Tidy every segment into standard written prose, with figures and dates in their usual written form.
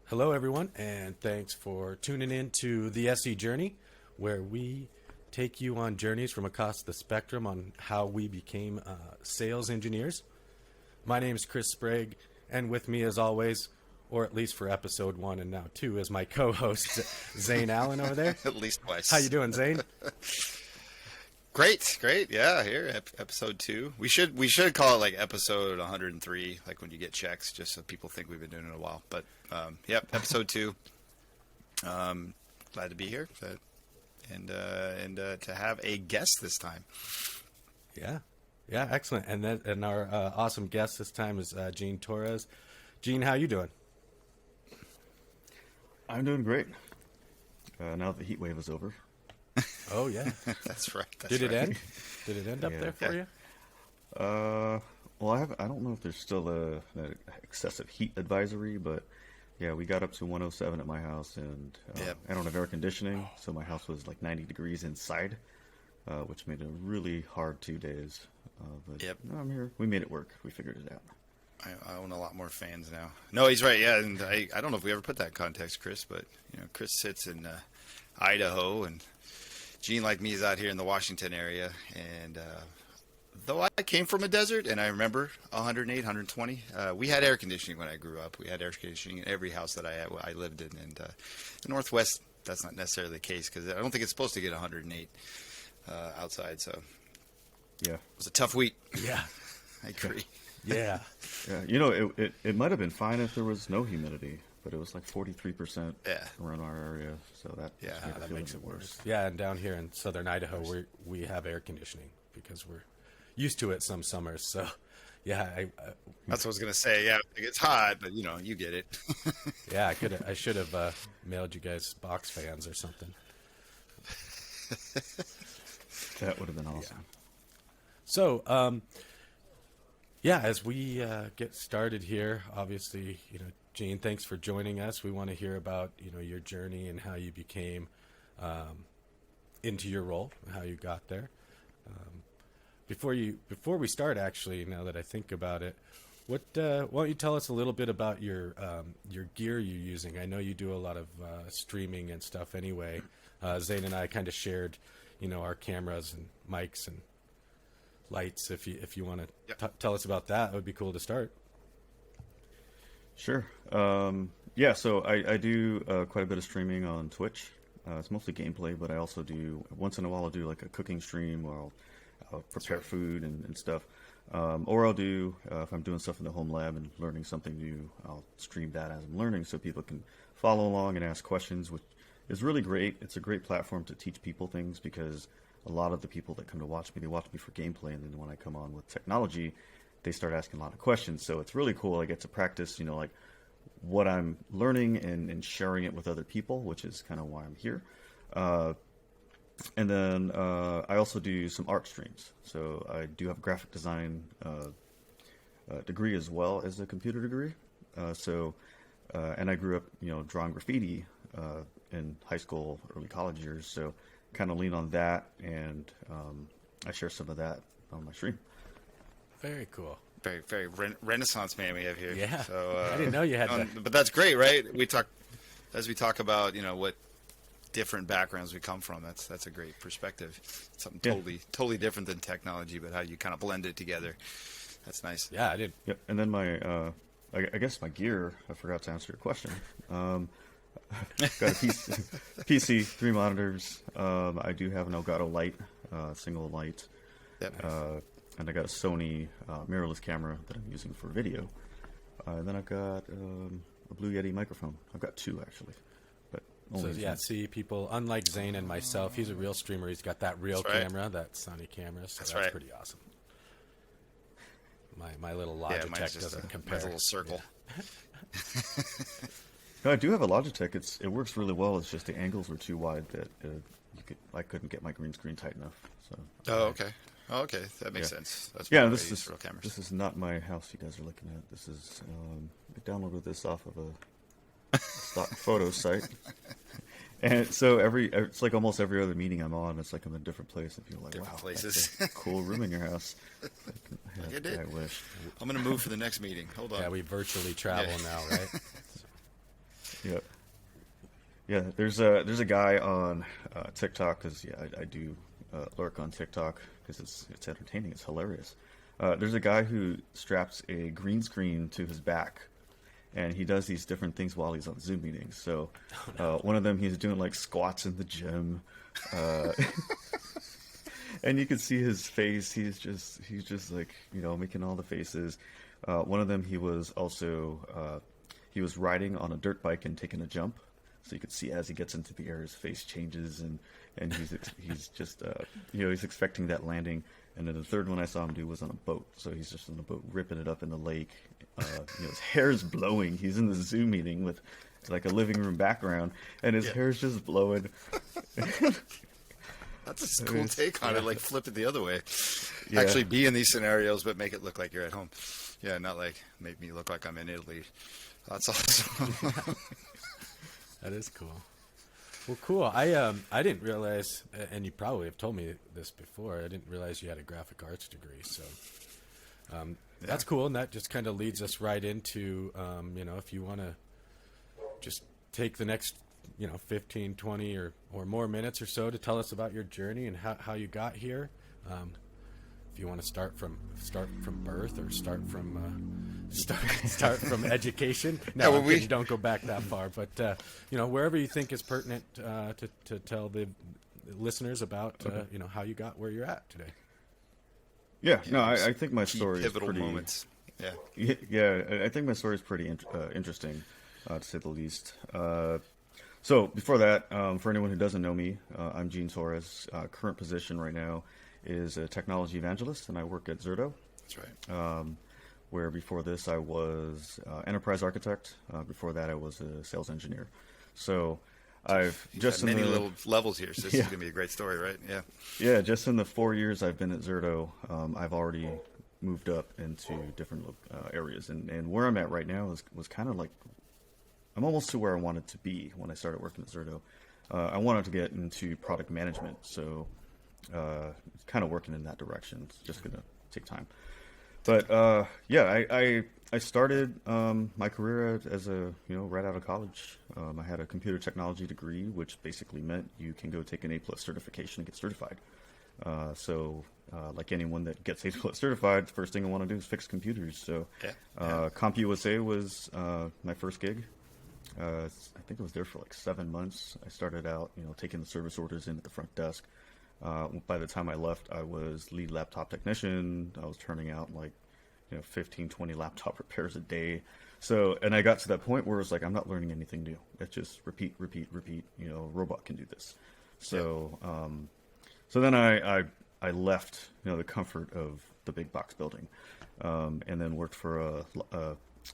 Hello, everyone, and thanks for tuning in to the SE Journey, where we take you on journeys from across the spectrum on how we became sales engineers. My name is Chris Sprague, and with me, as always, or at least for episode 1 and now 2, is my co-host Zane Allen over there. At least twice. How you doing, Zane? Great. Yeah, here, episode 2. We should call it like episode 103, like when you get checks, just so people think we've been doing it a while. But yep, episode 2. Glad to be here, and to have a guest this time. Yeah, excellent. And our awesome guest this time is Gene Torres. Gene, how you doing? I'm doing great. Now that the Heatwave is over. Oh yeah, that's right. Did it end? Did it end up there for you? Well, I don't know if there's still a excessive heat advisory, but yeah, we got up to 107 at my house, and I don't have air conditioning, so my house was like 90 degrees inside, which made it a really hard 2 days. But no, I'm here. We made it work. We figured it out. I own a lot more fans now. No, he's right. Yeah, and I don't know if we ever put that in context, Chris, but Chris sits in Idaho, and Gene, like me, is out here in the Washington area. And though I came from a desert, and I remember 108, 120, we had air conditioning when I grew up. We had air conditioning in every house that I lived in. And the Northwest, that's not necessarily the case, because I don't think it's supposed to get 108 outside. So yeah, it was a tough week. Yeah, I agree. Yeah. It might have been fine if there was no humidity, but it was like 43% around our area, so that that makes it worse. Yeah, and down here in southern Idaho, we have air conditioning because we're used to it some summers. So, yeah, that's what I was gonna say. Yeah, it's hot, but you get it. Yeah, I should have mailed you guys box fans or something. That would have been awesome. Yeah. So, as we get started here, obviously, Gene, thanks for joining us. We want to hear about, your journey and how you became into your role, how you got there. Before we start, actually, now that I think about it, why don't you tell us a little bit about your gear you're using? I know you do a lot of streaming and stuff anyway. Zane and I kind of shared, our cameras and mics and lights. If you want to tell us about that, it would be cool to start. Sure. So I do quite a bit of streaming on Twitch. It's mostly gameplay, but I also do, once in a while, I'll do like a cooking stream where I'll prepare food and stuff. Or I'll do, if I'm doing stuff in the home lab and learning something new, I'll stream that as I'm learning so people can follow along and ask questions, which is really great. It's a great platform to teach people things, because a lot of the people that come to watch me, they watch me for gameplay, and then when I come on with technology, they start asking a lot of questions. So it's really cool. I get to practice, like what I'm learning and sharing it with other people, which is kind of why I'm here. And then I also do some art streams. So I do have a graphic design degree as well as a computer degree. And I grew up, drawing graffiti in high school, early college years. So kind of lean on that, and I share some of that on my stream. Very cool. Very, very Renaissance man we have here. Yeah. So I didn't know you had that. But that's great, right? We talk about what different backgrounds we come from. That's a great perspective. Something totally different than technology, but how you kind of blend it together. That's nice. Yeah, I did. Yep. And then my I guess my gear. I forgot to answer your question. Got a PC, 3 monitors. I do have an Elgato light, single light. Yep. And I got a Sony mirrorless camera that I'm using for video. And then I've got a Blue Yeti microphone. I've got 2 actually. But see, people, unlike Zane and myself, he's a real streamer. He's got that real camera, that Sony camera. So that's right. Pretty awesome. My little Logitech doesn't compare. Mine's a little circle. Yeah. No, I do have a Logitech. It works really well. It's just the angles were too wide that I couldn't get my green screen tight enough. So. Okay, that makes sense. That's this is real cameras. This is not my house you guys are looking at. This is I downloaded this off of a stock photo site, and so it's like almost every other meeting I'm on, it's like I'm in a different place, and people are like, different wow, places. that's a cool room in your house. Like I did. I wish. I'm gonna move for the next meeting. Hold on. Yeah, we virtually travel now, right? Yeah. Yeah, there's a guy on TikTok because I do lurk on TikTok because it's entertaining, it's hilarious. There's a guy who straps a green screen to his back, and he does these different things while he's on Zoom meetings. So one of them he's doing like squats in the gym, and you can see his face. He's just like making all the faces. One of them he was also he was riding on a dirt bike and taking a jump. So you could see as he gets into the air, his face changes, and he's just he's expecting that landing. And then the third one I saw him do was on a boat. So he's just on a boat ripping it up in the lake. His hair's blowing. He's in the Zoom meeting with like a living room background, and his hair's just blowing. That's a cool take on it. Like flip it the other way. Yeah. Actually, be in these scenarios, but make it look like you're at home. Yeah, not like make me look like I'm in Italy. That's awesome. That is cool. Well, cool. I didn't realize, and you probably have told me this before. I didn't realize you had a graphic arts degree. So that's cool, and that just kind of leads us right into if you want to just take the next 15, 20 or more minutes or so to tell us about your journey and how you got here. If you want to start from birth or start from education. No, you don't go back that far, but wherever you think is pertinent to tell the listeners about how you got where you're at today. Yeah, no, I think my story is pretty moments. Yeah, I think my story is pretty interesting, to say the least. So before that, for anyone who doesn't know me, I'm Gene Torres. Current position right now is a technology evangelist, and I work at Zerto. That's right. Where before this I was enterprise architect. Before that I was a sales engineer. So I've just many little levels here. So this is gonna be a great story, right? Yeah. Yeah, just in the 4 years I've been at Zerto, I've already moved up into different areas, and where I'm at right now was kind of like I'm almost to where I wanted to be when I started working at Zerto. I wanted to get into product management, so kind of working in that direction. It's just going to take time. But I started my career as a right out of college. I had a computer technology degree, which basically meant you can go take an A+ certification and get certified. So like anyone that gets A+ certified, the first thing I want to do is fix computers. So CompUSA was my first gig. I think I was there for like 7 months. I started out, taking the service orders in at the front desk. By the time I left, I was lead laptop technician. I was turning out like, 15, 20 laptop repairs a day. So, and I got to that point where it was like, I'm not learning anything new. It's just repeat. Robot can do this. So, so then I left, the comfort of the big box building, and then worked for a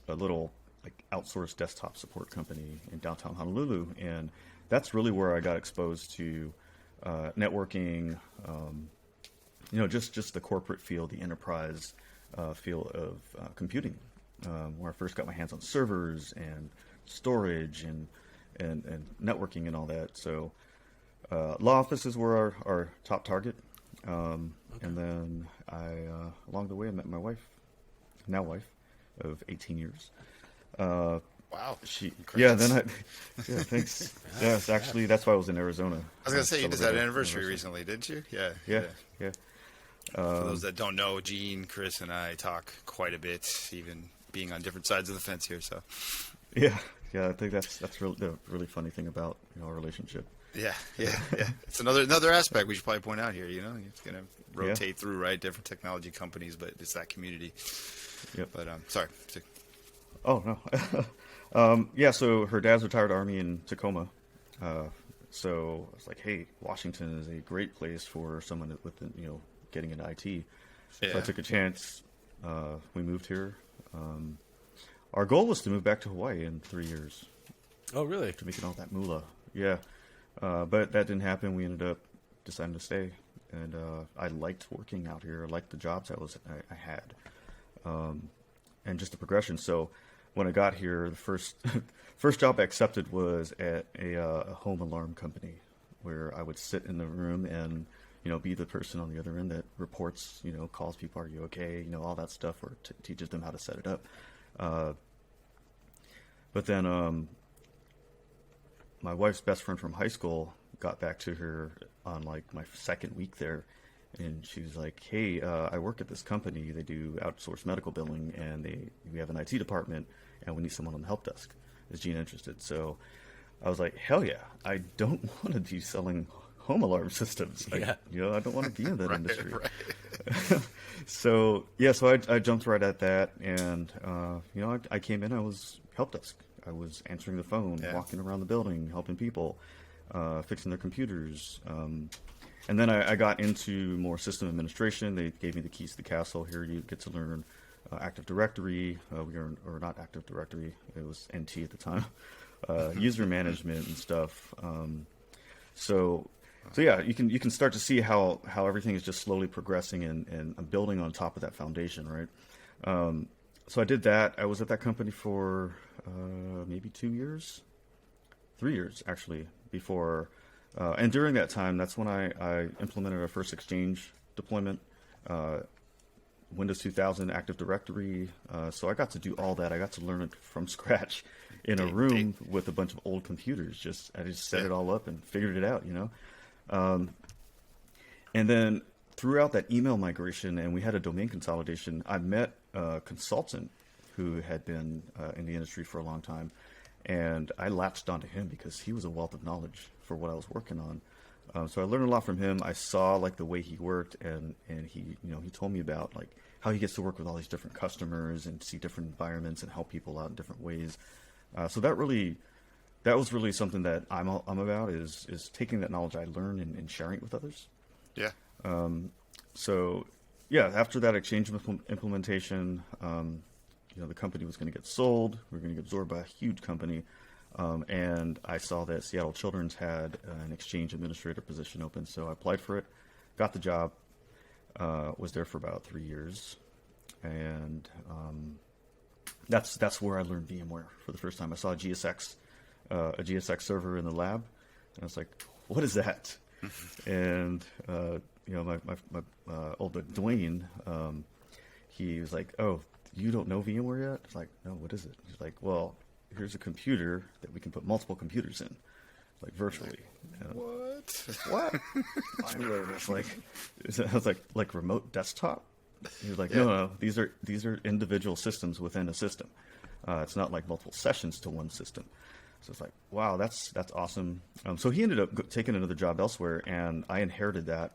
little like outsourced desktop support company in downtown Honolulu. And that's really where I got exposed to networking, just the corporate feel, the enterprise feel of computing, where I first got my hands on servers and storage and networking and all that. So law offices were our top target. And then along the way, I met my wife, now wife, of 18 years. Wow. Thanks. Yes, actually, that's why I was in Arizona. I was going to say, you just had an anniversary recently, didn't you? Yeah. For those that don't know, Gene, Chris, and I talk quite a bit, even being on different sides of the fence here. So, yeah. I think that's really the really funny thing about our relationship. Yeah. It's another aspect we should probably point out here. It's going to rotate through, right? Different technology companies, but it's that community. Yep. But sorry. Oh no. So her dad's retired Army in Tacoma. So I was like, hey, Washington is a great place for someone with getting into IT. Yeah. So I took a chance. We moved here. Our goal was to move back to Hawaii in 3 years. Oh, really? To making all that moolah. Yeah. But that didn't happen. We ended up deciding to stay. And I liked working out here. I liked the jobs I had. And just the progression. So when I got here, the first job I accepted was at a home alarm company, where I would sit in the room and be the person on the other end that reports, calls people, are you okay, all that stuff, or teaches them how to set it up. But then my wife's best friend from high school got back to her on like my second week there, and she was like, "Hey, I work at this company. They do outsourced medical billing, and we have an IT department, and we need someone on the help desk. Is Gene interested?" So I was like, "Hell yeah! I don't want to be selling home alarm systems. Yeah. I don't want to be in that Right, industry." right. So I jumped right at that, and I came in. I was help desk. I was answering the phone, Yeah. walking around the building, helping people, fixing their computers. And then I got into more system administration. They gave me the keys to the castle. Here you get to learn Active Directory. Or not Active Directory. It was NT at the time. User management and stuff. So yeah, you can start to see how everything is just slowly progressing and building on top of that foundation, right? So I did that. I was at that company for maybe 2 years, 3 years actually, before. And during that time, that's when I implemented our first Exchange deployment, Windows 2000 Active Directory. So I got to do all that. I got to learn it from scratch in a room with a bunch of old computers. I just set it all up and figured it out, And then throughout that email migration, and we had a domain consolidation, I met a consultant who had been in the industry for a long time, and I latched onto him because he was a wealth of knowledge for what I was working on. So I learned a lot from him. I saw like the way he worked, and he told me about like how he gets to work with all these different customers and see different environments and help people out in different ways. So that was really something that I'm about is taking that knowledge I learned and sharing it with others. Yeah. So yeah, after that Exchange implementation, the company was going to get sold. We were going to get absorbed by a huge company. And I saw that Seattle Children's had an Exchange administrator position open. So I applied for it, got the job, was there for about 3 years. And that's where I learned VMware for the first time. I saw a GSX server in the lab, and I was like, "What is that?" And my old buddy Dwayne, he was like, "Oh, you don't know VMware yet?" I was like, "No, what is it?" He's like, "Well, here's a computer that we can put multiple computers in, like virtually." What? I was like remote desktop. He was like, no, these are individual systems within a system. It's not like multiple sessions to one system. So it's like, wow, that's awesome. So he ended up taking another job elsewhere, and I inherited that.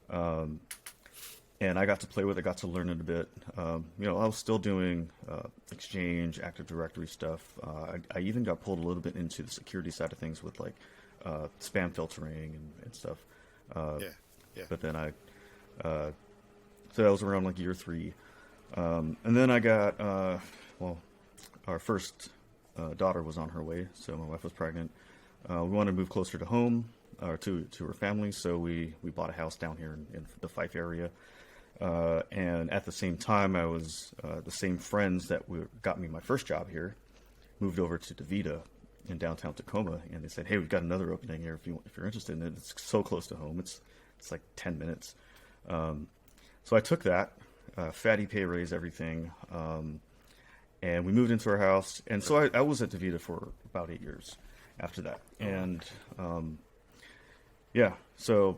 And I got to play with it, got to learn it a bit. I was still doing Exchange, Active Directory stuff. I even got pulled a little bit into the security side of things with like spam filtering and stuff. But then so that was around like year 3. And then I got, our first daughter was on her way, so my wife was pregnant. We wanted to move closer to home, or to her family, so we bought a house down here in the Fife area. And at the same time, I was the same friends that got me my first job here moved over to DeVita in downtown Tacoma, and they said, "Hey, we've got another opening here if you're interested in it. It's so close to home. It's like 10 minutes." So I took that, fatty pay raise, everything, and we moved into our house. And so I was at DeVita for about 8 years after that. And so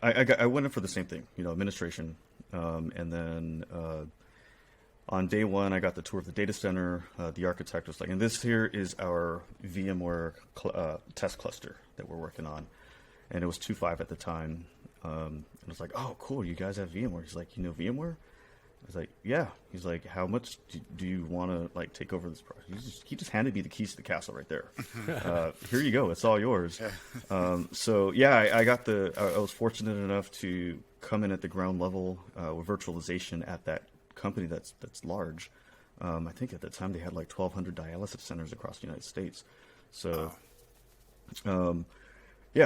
I went in for the same thing, administration, and then on day 1 I got the tour of the data center. The architect was like, "And this here is our VMware test cluster that we're working on," and it was 2.5 at the time. And I was like, "Oh, cool, you guys have VMware." He's like, "You know VMware?" I was like, "Yeah." He's like, "How much do you want to like take over this project?" He just handed me the keys to the castle right there. Here you go, it's all yours. So yeah, I was fortunate enough to come in at the ground level with virtualization at that company that's large. I think at the time they had like 1,200 dialysis centers across the United States. So.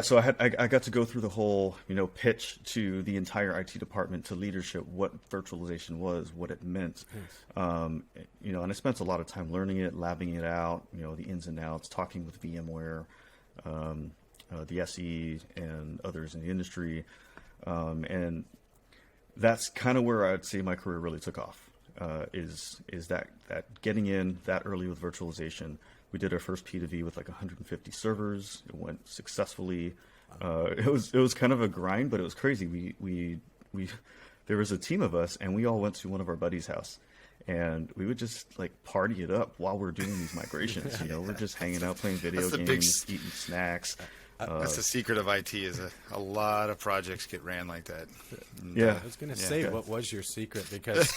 So I got to go through the whole, pitch to the entire IT department, to leadership, what virtualization was, what it meant. And I spent a lot of time learning it, labbing it out, the ins and outs, talking with VMware, the SE and others in the industry. And that's kind of where I'd say my career really took off, is that getting in that early with virtualization, We did our first P2V with like 150 servers. It went successfully. It was kind of a grind, but it was crazy. We there was a team of us, and we all went to one of our buddies' house, and we would just like party it up while we're doing these migrations. We're just hanging out, playing video games, eating snacks. That's the secret of IT is a lot of projects get ran like that. And, Yeah. I was going to say, what was your secret? Because,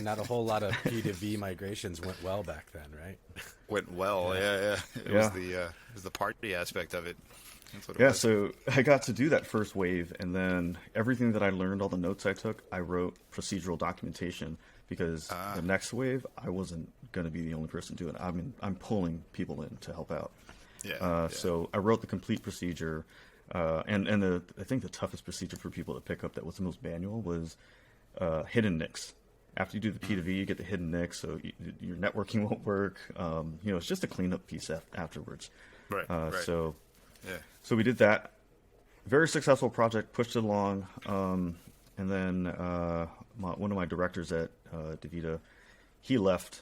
not a whole lot of P2V migrations went well back then, right? Went well, yeah. It was the party aspect of it. That's what it was. So I got to do that first wave, and then everything that I learned, all the notes I took, I wrote procedural documentation, because the next wave, I wasn't going to be the only person doing it. I mean, I'm pulling people in to help out. So I wrote the complete procedure, and I think the toughest procedure for people to pick up that was the most manual was hidden nicks. After you do the P2V, you get the hidden nicks, so your networking won't work. It's just a cleanup piece afterwards. Right. So we did that. Very successful project, pushed it along, and then one of my directors at DaVita, he left.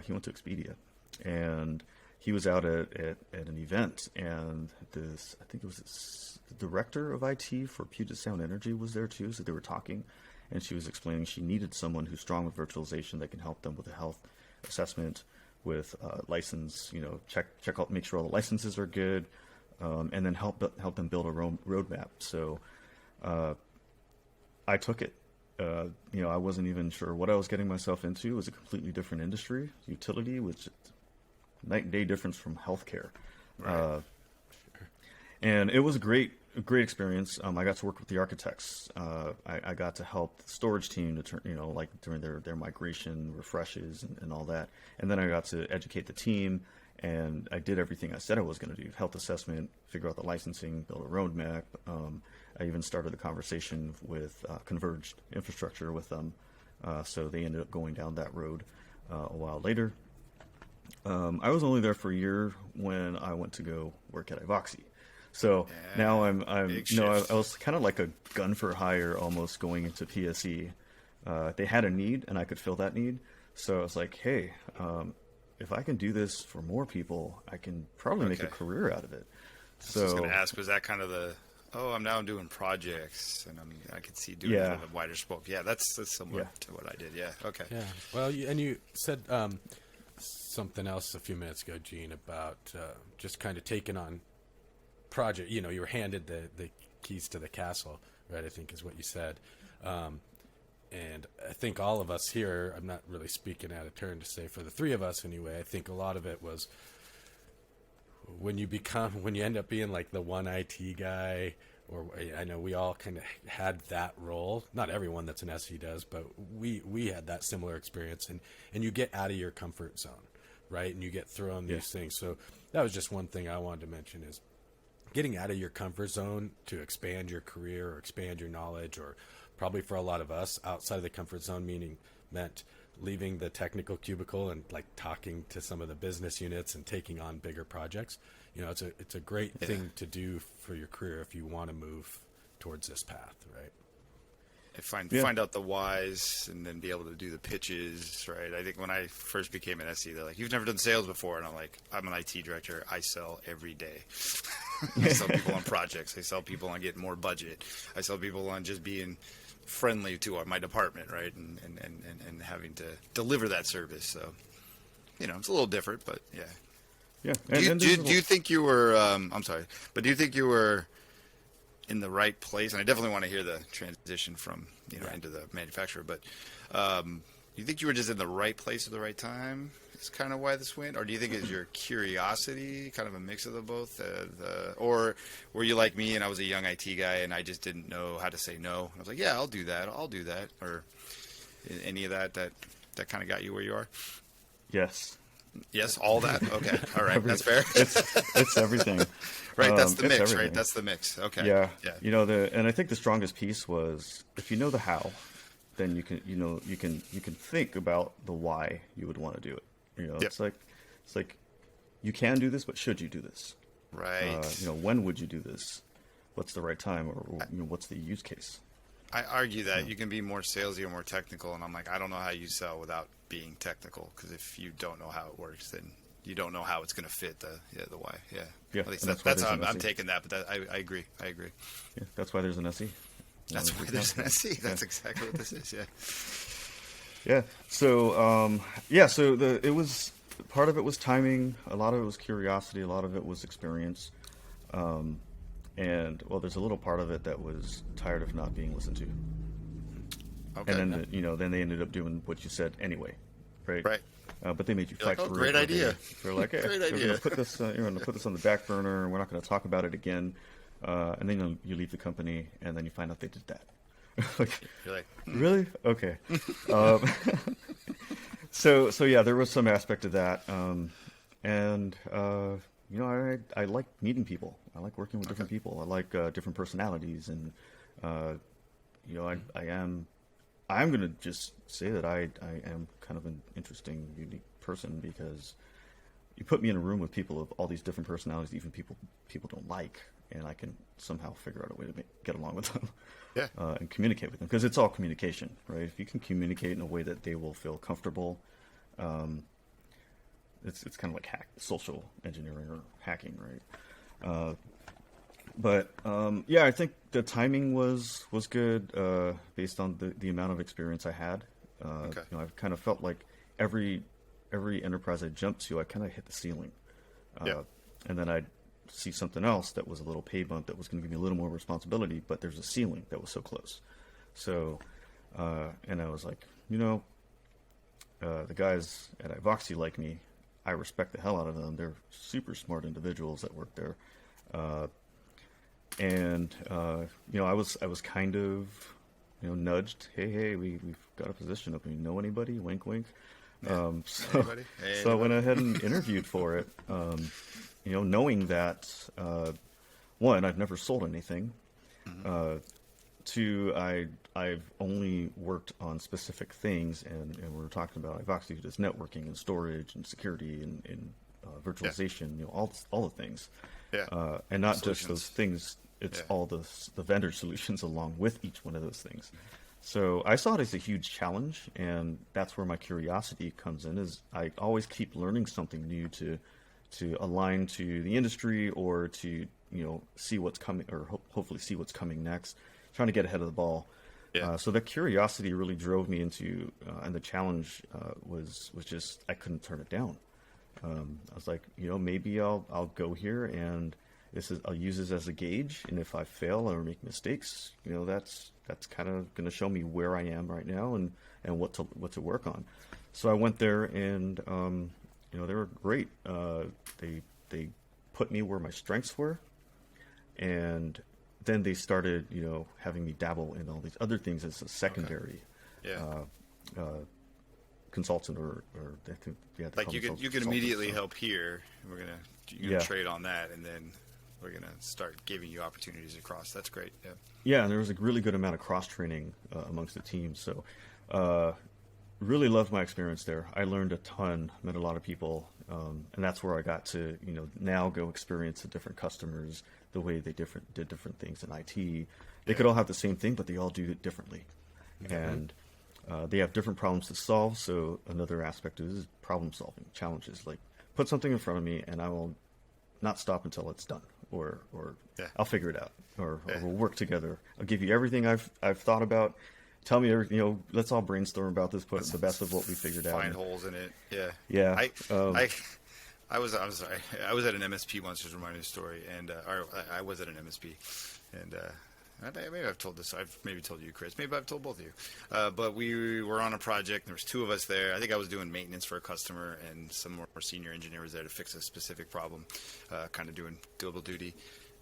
He went to Expedia, and he was out at an event, and I think it was the director of IT for Puget Sound Energy was there too, so they were talking, and she was explaining she needed someone who's strong with virtualization that can help them with a health assessment, with license, check out, make sure all the licenses are good, and then help them build a roadmap. So I took it. I wasn't even sure what I was getting myself into. It was a completely different industry, utility, which night and day difference from healthcare. Right. And it was a great experience. I got to work with the architects. I got to help the storage team to turn, during their migration refreshes and all that. And then I got to educate the team, and I did everything I said I was going to do: health assessment, figure out the licensing, build a roadmap. I even started the conversation with converged infrastructure with them. So they ended up going down that road a while later. I was only there for a year when I went to go work at Ivoxy. So now I'm I was kind of like a gun for hire almost going into PSE. They had a need, and I could fill that need. So I was like, hey, if I can do this for more people, I can probably make a career out of it. So I was going to ask, was that kind of I'm now doing projects, and I could see doing it in a wider scope. Yeah, that's similar to what I did. Yeah, okay. Yeah, well, and you said something else a few minutes ago, Gene, about just kind of taking on project. You were handed the keys to the castle, right? I think is what you said. And I think all of us here, I'm not really speaking out of turn to say for the three of us anyway, I think a lot of it was when you end up being like the one IT guy, or I know we all kind of had that role. Not everyone that's an SE does, but we had that similar experience, and you get out of your comfort zone, right? And you get thrown these things. So that was just one thing I wanted to mention, is getting out of your comfort zone to expand your career or expand your knowledge, or probably for a lot of us, outside of the comfort zone meant leaving the technical cubicle and like talking to some of the business units and taking on bigger projects. It's a great thing to do for your career if you want to move towards this path, right? Find out the whys, and then be able to do the pitches, right? I think when I first became an SE, they're like, "You've never done sales before," and I'm like, "I'm an IT director. I sell every day. I sell people on projects. I sell people on getting more budget. I sell people on just being friendly to my department, right? And having to deliver that service. So, it's a little different, but yeah. Yeah. Do you think you were? I'm sorry, but do you think you were in the right place? And I definitely want to hear the transition from into the manufacturer. But you think you were just in the right place at the right time? Is kind of why this went, or do you think it's your curiosity, kind of a mix of the both? Or were you like me, and I was a young IT guy, and I just didn't know how to say no? I was like, yeah, I'll do that. Or any of that kind of got you where you are? Yes, all that. Okay, all right, that's fair. It's everything. Right, that's the mix. Everything. Right, that's the mix. Okay. Yeah. And I think the strongest piece was if you know the how, then you can think about the why you would want to do it. It's like you can do this, but should you do this? Right. When would you do this? What's the right time, or what's the use case? I argue that you can be more salesy or more technical, and I'm like, I don't know how you sell without being technical, because if you don't know how it works, then you don't know how it's going to fit the why. Yeah. Yeah, At least and that's why how there's I'm an SE. taking that. But I agree. I agree. Yeah, that's why there's an SE. That's why there's an SE. That's exactly what this is. Yeah. Yeah. So it was part of it was timing, a lot of it was curiosity, a lot of it was experience, and well, there's a little part of it that was tired of not being listened to, Okay. and then then they ended up doing what you said anyway, right? Right. But they made you You're fight like, oh, for great it. idea. They're like, hey, Great we're idea. going to put this, you're going to put this on the back burner, and we're not going to talk about it again. And then you leave the company, and then you find out they did that. Like, You're like, really? Okay. um, so yeah, there was some aspect of that, and I like meeting people. I like working with different people. I like different personalities, and I'm going to just say that I am kind of an interesting, unique person, because you put me in a room with people of all these different personalities, even people don't like, and I can somehow figure out a way to get along with them. Yeah. And communicate with them, because it's all communication, right? If you can communicate in a way that they will feel comfortable, it's kind of like social engineering or hacking, right? I think the timing was good based on the amount of experience I had. Okay. I kind of felt like every enterprise I jumped to, I kind of hit the ceiling, and then I'd see something else that was a little pay bump that was going to give me a little more responsibility, but there's a ceiling that was so close. So, and I was like, the guys at Ivoxy like me. I respect the hell out of them. They're super smart individuals that work there. I was kind of, nudged. Hey, we've got a position open. You know anybody? Wink, wink. Yeah. Anybody? Hey, So I went ahead and interviewed for it. Knowing that, one, I've never sold anything. Mm-hmm. Two, I've only worked on specific things, and we're talking about Ivoxy does networking and storage and security and virtualization, all the things. Yeah. And not Solutions. just those things. It's Yeah. all the vendor solutions along with each one of those things. So I saw it as a huge challenge, and that's where my curiosity comes in. Is I always keep learning something new to align to the industry, or to see what's coming, or hopefully see what's coming next. Trying to get ahead of the ball. Yeah. So that curiosity really drove me into, and the challenge was just I couldn't turn it down. I was like, maybe I'll go here, and I'll use this as a gauge, and if I fail or make mistakes, that's kind of going to show me where I am right now and what to work on. So I went there, and they were great. They put me where my strengths were, and then they started having me dabble in all these other things as a secondary. Yeah. Consultant or Like you can immediately help here. We're gonna trade on that, and then we're gonna start giving you opportunities across. That's great. Yeah. Yeah, and there was a really good amount of cross training amongst the team. So, really loved my experience there. I learned a ton, met a lot of people, and that's where I got to now go experience the different customers, the way they did different things in IT. They could all have the same thing, but they all do it differently, and they have different problems to solve. So another aspect is problem solving challenges. Like, put something in front of me, and I will not stop until it's done, or I'll figure it out, or we'll work together. I'll give you everything I've thought about. Tell me, let's all brainstorm about this. Put the best of what we figured out. Find holes in it. Yeah. Yeah. I'm sorry. I was at an MSP once. Just remind me of the story, and I was at an MSP, and maybe I've told this. I've maybe told you, Chris. Maybe I've told both of you. But we were on a project. And there was two of us there. I think I was doing maintenance for a customer, and some more senior engineer was there to fix a specific problem, kind of doing double duty.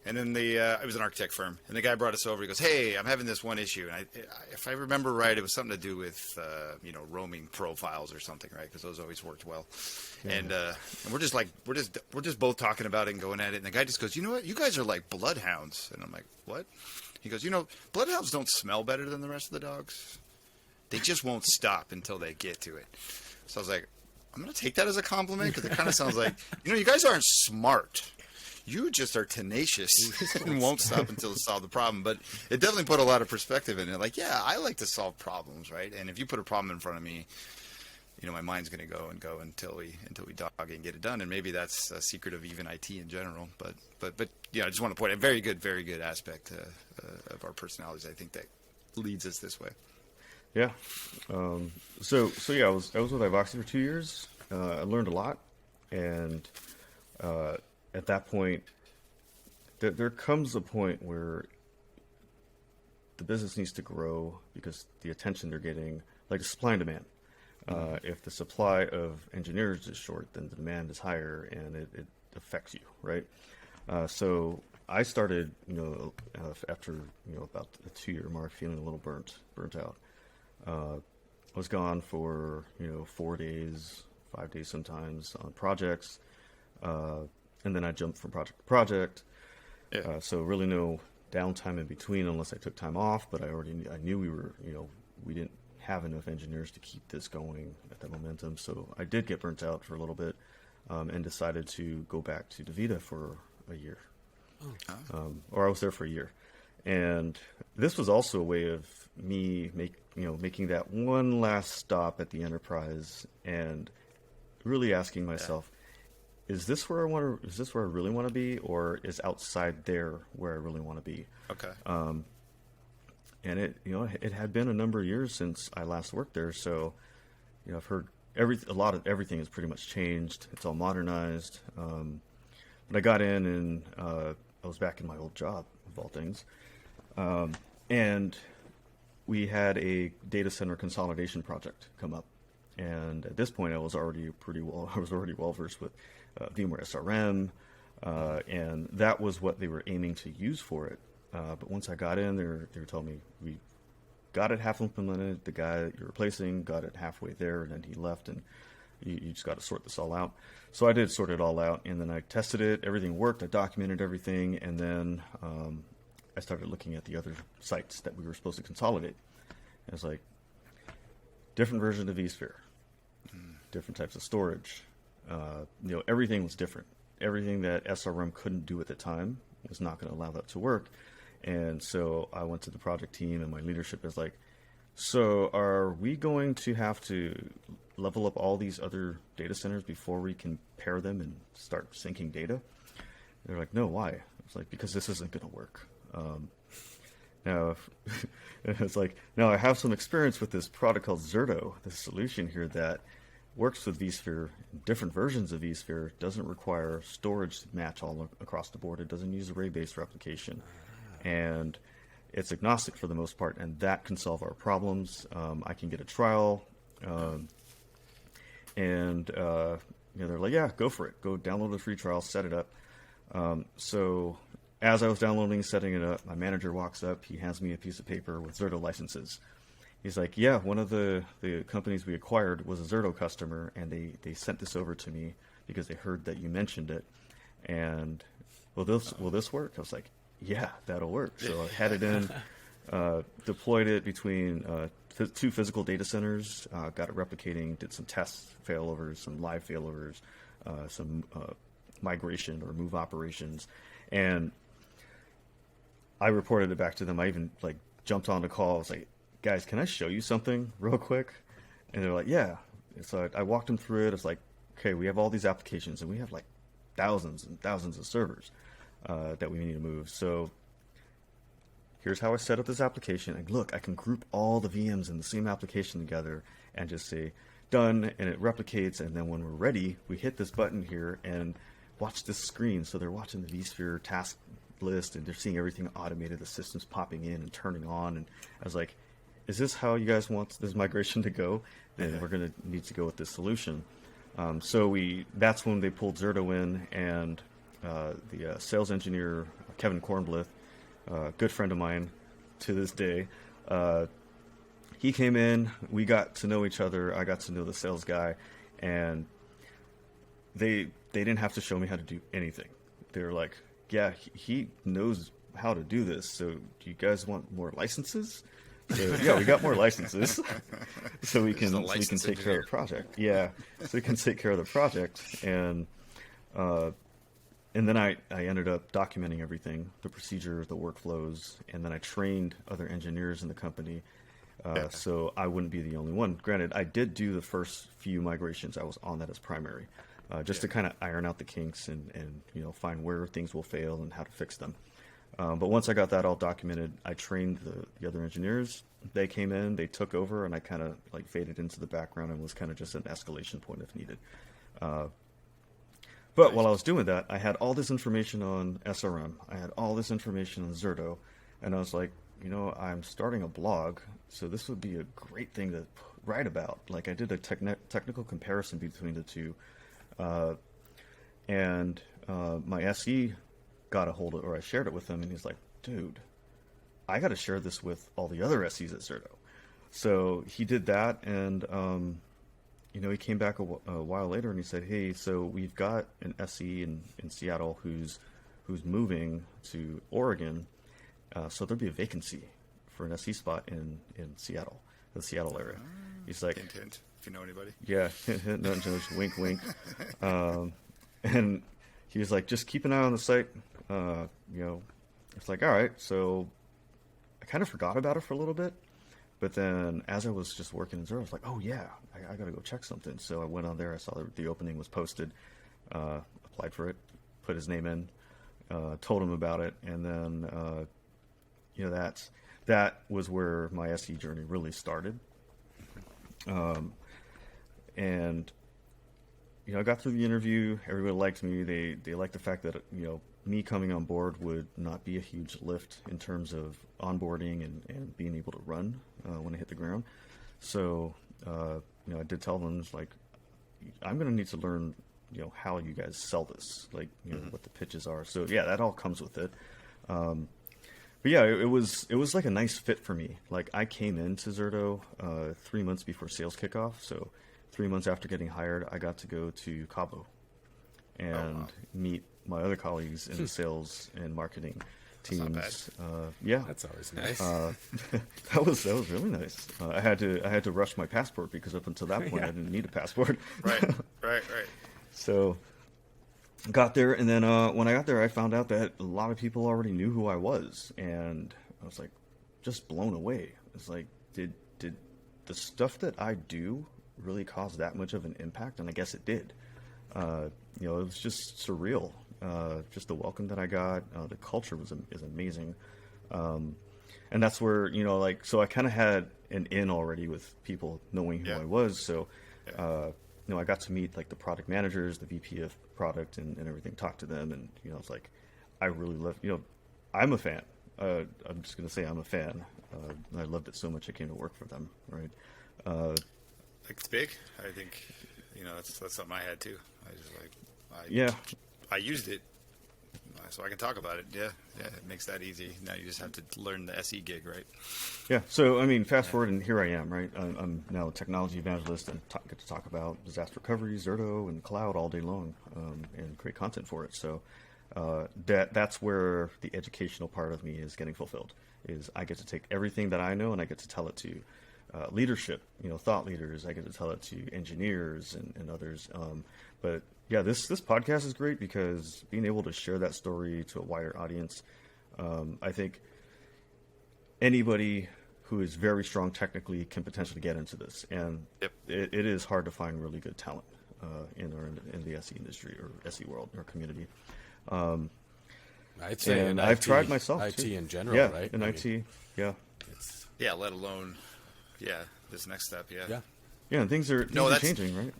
And then it was an architect firm, and the guy brought us over. He goes, "Hey, I'm having this one issue, and if I remember right, it was something to do with roaming profiles or something, right? Because those always worked well." Yeah. And we're just both talking about it and going at it. And the guy just goes, "You know what? You guys are like bloodhounds." And I'm like, "What?" He goes, "Bloodhounds don't smell better than the rest of the dogs. They just won't stop until they get to it." So I was like, "I'm gonna take that as a compliment, because it kind of sounds like you guys aren't smart. You just are tenacious and won't stop until you solve the problem." But it definitely put a lot of perspective in it. Like, yeah, I like to solve problems, right? And if you put a problem in front of me, my mind's going to go until we dog it and get it done. And maybe that's a secret of even IT in general. But I just want to point out very good aspect of our personalities. I think that leads us this way. Yeah. So yeah, I was with Ivoxy for 2 years. I learned a lot, and at that point, there comes a point where the business needs to grow because the attention they're getting, like the supply and demand. If the supply of engineers is short, then the demand is higher, and it affects you, right? So I started, after about the 2-year mark, feeling a little burnt out. I was gone for 4 days, 5 days sometimes on projects, and then I jumped from project to project. Yeah. So really no downtime in between unless I took time off. But I knew we didn't have enough engineers to keep this going at that momentum. So I did get burnt out for a little bit, and decided to go back to DaVita for a year. Or I was there for a year. And this was also a way of me making that one last stop at the enterprise and really asking myself, is this where I really want to be, or is outside there where I really want to be? Okay. And it had been a number of years since I last worked there, so I've heard a lot of everything has pretty much changed. It's all modernized. But I got in and I was back in my old job, of all things. And we had a data center consolidation project come up. And at this point, I was already well versed with VMware SRM, and that was what they were aiming to use for it. But once I got in, they were telling me, we got it half implemented. The guy that you're replacing got it halfway there, and then he left, and you just got to sort this all out. So I did sort it all out, and then I tested it. Everything worked. I documented everything, and then I started looking at the other sites that we were supposed to consolidate. And it's like different version of vSphere, different types of storage. Everything was different. Everything that SRM couldn't do at the time was not going to allow that to work. And so I went to the project team, and my leadership is like, so are we going to have to level up all these other data centers before we can pair them and start syncing data? They're like, no, why? It's like, because this isn't going to work. Now, it's like, now I have some experience with this product called Zerto, this solution here that works with vSphere, different versions of vSphere, doesn't require storage to match all across the board. It doesn't use array-based replication. And it's agnostic for the most part, and that can solve our problems. I can get a trial, and they're like, yeah, go for it. Go download the free trial, set it up. So as I was downloading, setting it up, my manager walks up. He hands me a piece of paper with Zerto licenses. He's like, yeah, one of the companies we acquired was a Zerto customer, and they sent this over to me because they heard that you mentioned it. And will this work? I was like, yeah, that'll work. So I had it in, deployed it between 2 physical data centers, got it replicating, did some test failovers, some live failovers, some migration or move operations, and I reported it back to them. I even jumped on the call. I was like, guys, can I show you something real quick? And they're like, yeah. And so I walked them through it. I was like, okay, we have all these applications, and we have thousands and thousands of servers that we need to move. So here's how I set up this application. And look, I can group all the VMs in the same application together and just say done, and it replicates. And then when we're ready, we hit this button here and watch this screen. So they're watching the vSphere task list, and they're seeing everything automated, the systems popping in and turning on. And I was like, is this how you guys want this migration to go? Then we're going to need to go with this solution. So that's when they pulled Zerto in, and the sales engineer, Kevin Kornblith, a good friend of mine to this day, he came in, we got to know each other, I got to know the sales guy, and they didn't have to show me how to do anything. They were like, yeah, he knows how to do this, so do you guys want more licenses? So yeah, we got more licenses, so we can take care of the project. Yeah, so we can take care of the project, and then I ended up documenting everything, the procedure, the workflows, and then I trained other engineers in the company So I wouldn't be the only one. Granted, I did do the first few migrations. I was on that as primary, just to kind of iron out the kinks and find where things will fail and how to fix them. But once I got that all documented, I trained the other engineers. They came in, they took over, and I kind of like faded into the background and was kind of just an escalation point if needed. But while I was doing that, I had all this information on SRM. I had all this information on Zerto, and I was like, I'm starting a blog, so this would be a great thing to write about. Like, I did a technical comparison between the two, and my SE got a hold of it, or I shared it with him, and he's like, dude, I got to share this with all the other SEs at Zerto. So he did that, and he came back a while later, and he said, hey, so we've got an SE in Seattle who's moving to Oregon, so there'll be a vacancy for an SE spot in Seattle, the Seattle area. He's like, hint, hint, if you know anybody. Yeah, hint, nudge, wink, wink. And he was like, just keep an eye on the site. It's like, all right. So I kind of forgot about it for a little bit. But then as I was just working in Zerto, I was like, oh, yeah, I got to go check something. So I went on there. I saw the opening was posted, applied for it, put his name in, told him about it. And then, that was where my SE journey really started. And I got through the interview. Everybody liked me. They liked the fact that me coming on board would not be a huge lift in terms of onboarding and being able to run when I hit the ground. So I did tell them, like, I'm going to need to learn how you guys sell this, like what the pitches are. So yeah, that all comes with it. But yeah, it was like a nice fit for me. Like, I came into Zerto 3 months before sales kickoff. So 3 months after getting hired, I got to go to Cabo and meet my other colleagues in the sales and marketing teams. Yeah, That's always nice. that was really nice. I had to rush my passport because up until that point I didn't need a passport. Right. So got there, and then when I got there, I found out that a lot of people already knew who I was, and I was like, just blown away. It's like, did the stuff that I do really cause that much of an impact? And I guess it did. It was just surreal. Just the welcome that I got, the culture is amazing, and that's where so I kind of had an in already with people knowing who I was. So I got to meet like the product managers, the VP of product, and everything. Talk to them, and it's like, I really love. I'm a fan. I'm just gonna say I'm a fan. I loved it so much I came to work for them. Right. It's big. I think that's something I had too. I used it, so I can talk about it. Yeah, it makes that easy. Now you just have to learn the SE gig, right? Yeah. So I mean, fast forward, and here I am. Right. I'm now a technology evangelist and get to talk about disaster recovery, Zerto, and cloud all day long, and create content for it. So that's where the educational part of me is getting fulfilled. Is I get to take everything that I know and I get to tell it to leadership, thought leaders. I get to tell it to engineers and others. But yeah, this podcast is great because being able to share that story to a wider audience, I think anybody who is very strong technically can potentially get into this. And it is hard to find really good talent in the SE industry or SE world or community. I'd say, and I've tried myself IT too. in general, yeah, right? In IT, yeah. Let alone, this next step, Yeah, and things are changing, right?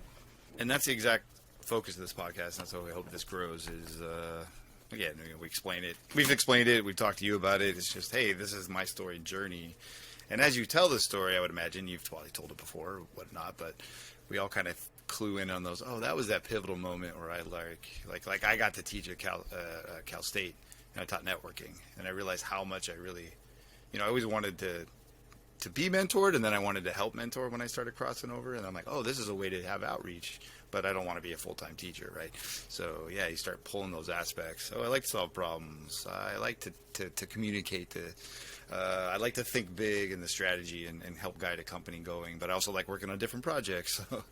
And that's the exact focus of this podcast. That's how we hope this grows. Is again, we explain it. We've explained it. We've talked to you about it. It's just, hey, this is my story and journey. And as you tell the story, I would imagine you've probably told it before or whatnot, but we all kind of clue in on those. Oh, that was that pivotal moment where I like I got to teach at Cal State, and I taught networking, and I realized how much I really, I always wanted to be mentored, and then I wanted to help mentor when I started crossing over, and I'm like, oh, this is a way to have outreach, but I don't want to be a full-time teacher, right? So yeah, you start pulling those aspects. So I like to solve problems. I like to communicate. I like to think big in the strategy and help guide a company going, but I also like working on different projects. So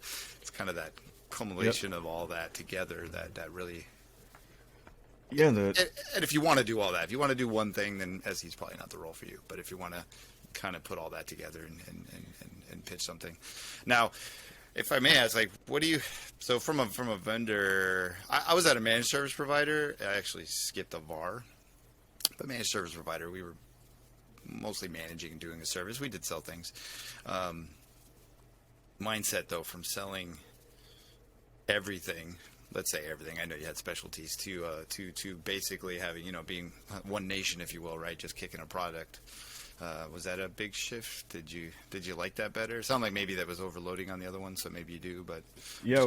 it's kind of that culmination of all that together that really. Yeah, and if you want to do all that, if you want to do one thing, then SE is probably not the role for you. But if you want to kind of put all that together and pitch something. Now, if I may ask, like, what do you? So from a vendor, I was at a managed service provider. I actually skipped a VAR, but managed service provider, we were mostly managing and doing a service. We did sell things. Mindset though, from selling everything, let's say everything. I know you had specialties to basically having, being one nation, if you will, right? Just kicking a product. Was that a big shift? Did you like that better? It sounded like maybe that was overloading on the other one, so maybe you do. But yeah,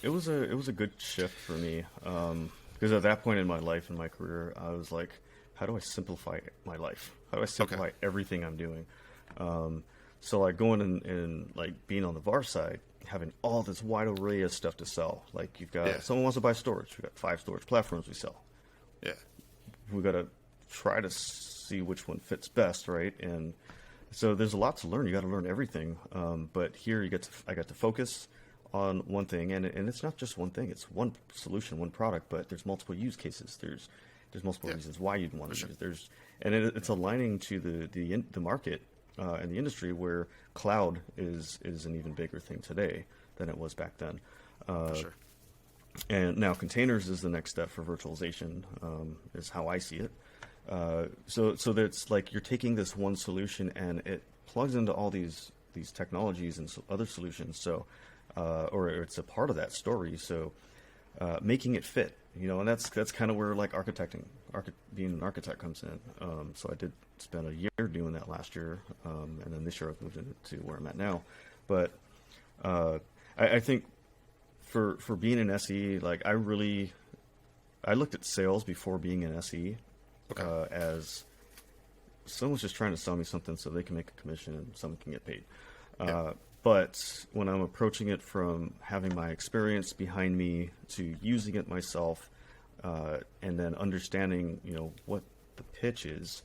it was a good shift for me, because at that point in my life, in my career, I was like, how do I simplify my life? How do I simplify everything I'm doing? So like going and like being on the VAR side, having all this wide array of stuff to sell. Like you've got someone wants to buy storage. We've got 5 storage platforms we sell. Yeah, we got to try to see which one fits best, right? And so there's a lot to learn. You got to learn everything. But here I got to focus on one thing, and it's not just one thing. It's one solution, one product, but there's multiple use cases. There's multiple reasons why you'd want to use. It's aligning to the market and the industry, where cloud is an even bigger thing today than it was back then. For sure. And now containers is the next step for virtualization, is how I see it. So that's like you're taking this one solution and it plugs into all these technologies and other solutions. So, or it's a part of that story. So, making it fit, and that's kind of where like being an architect comes in. So I did spend a year doing that last year, and then this year I've moved into where I'm at now. But I think for being an SE, like I looked at sales before being an SE. As someone's just trying to sell me something so they can make a commission and someone can get paid. But when I'm approaching it from having my experience behind me to using it myself, and then understanding, what the pitch is,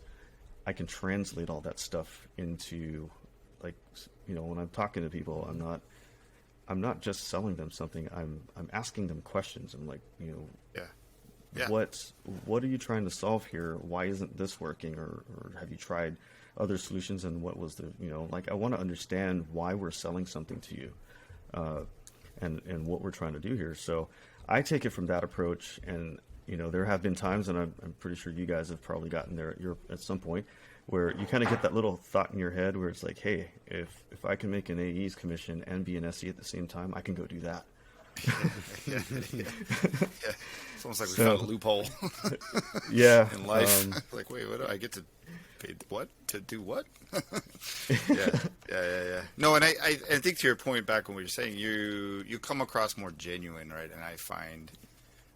I can translate all that stuff into, like, when I'm talking to people, I'm not just selling them something. I'm asking them questions. I'm like, what are you trying to solve here? Why isn't this working? Or have you tried other solutions? And what was I want to understand why we're selling something to you, and what we're trying to do here. So I take it from that approach. And, there have been times, and I'm pretty sure you guys have probably gotten there at some point, where you kind of get that little thought in your head where it's like, hey, if I can make an AE's commission and be an SE at the same time, I can go do that. Yeah. It's almost like we found a loophole. In life. Like, wait, what do I get to pay? What to do? What? Yeah. No, and I think to your point back when we were saying you come across more genuine, right? And I find,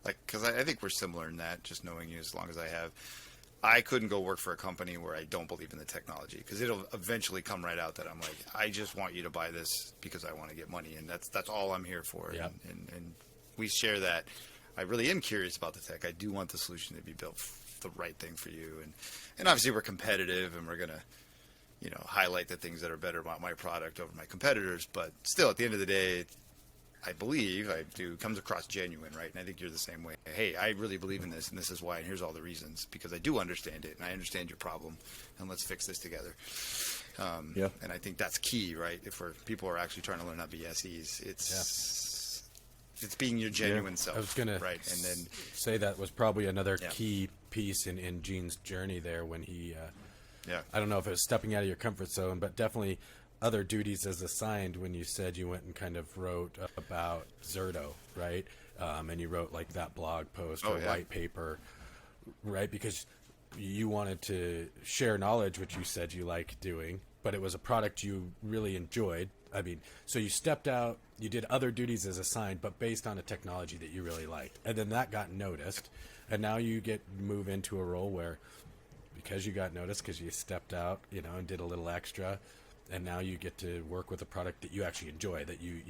like, because I think we're similar in that. Just knowing you as long as I have, I couldn't go work for a company where I don't believe in the technology, because it'll eventually come right out that I'm like, I just want you to buy this because I want to get money, and that's all I'm here for. Yep. And we share that. I really am curious about the tech. I do want the solution to be built the right thing for you, and obviously we're competitive, and we're gonna highlight the things that are better about my product over my competitors. But still, at the end of the day, I believe comes across genuine, right? And I think you're the same way. Hey, I really believe in this, and this is why, and here's all the reasons, because I do understand it, and I understand your problem, and let's fix this together. And I think that's key, right? If people are actually trying to learn how to be SEs, it's being your genuine self. I was gonna and then say that was probably another key piece in Gene's journey there, when he, I don't know if it was stepping out of your comfort zone, but definitely other duties as assigned, when you said you went and kind of wrote about Zerto, right? And you wrote like that blog post or white paper, right? Because you wanted to share knowledge, which you said you like doing, but it was a product you really enjoyed. I mean, so you stepped out, you did other duties as assigned, but based on a technology that you really liked. And then that got noticed. And now you move into a role where, because you got noticed, because you stepped out, and did a little extra, and now you get to work with a product that you actually enjoy, that you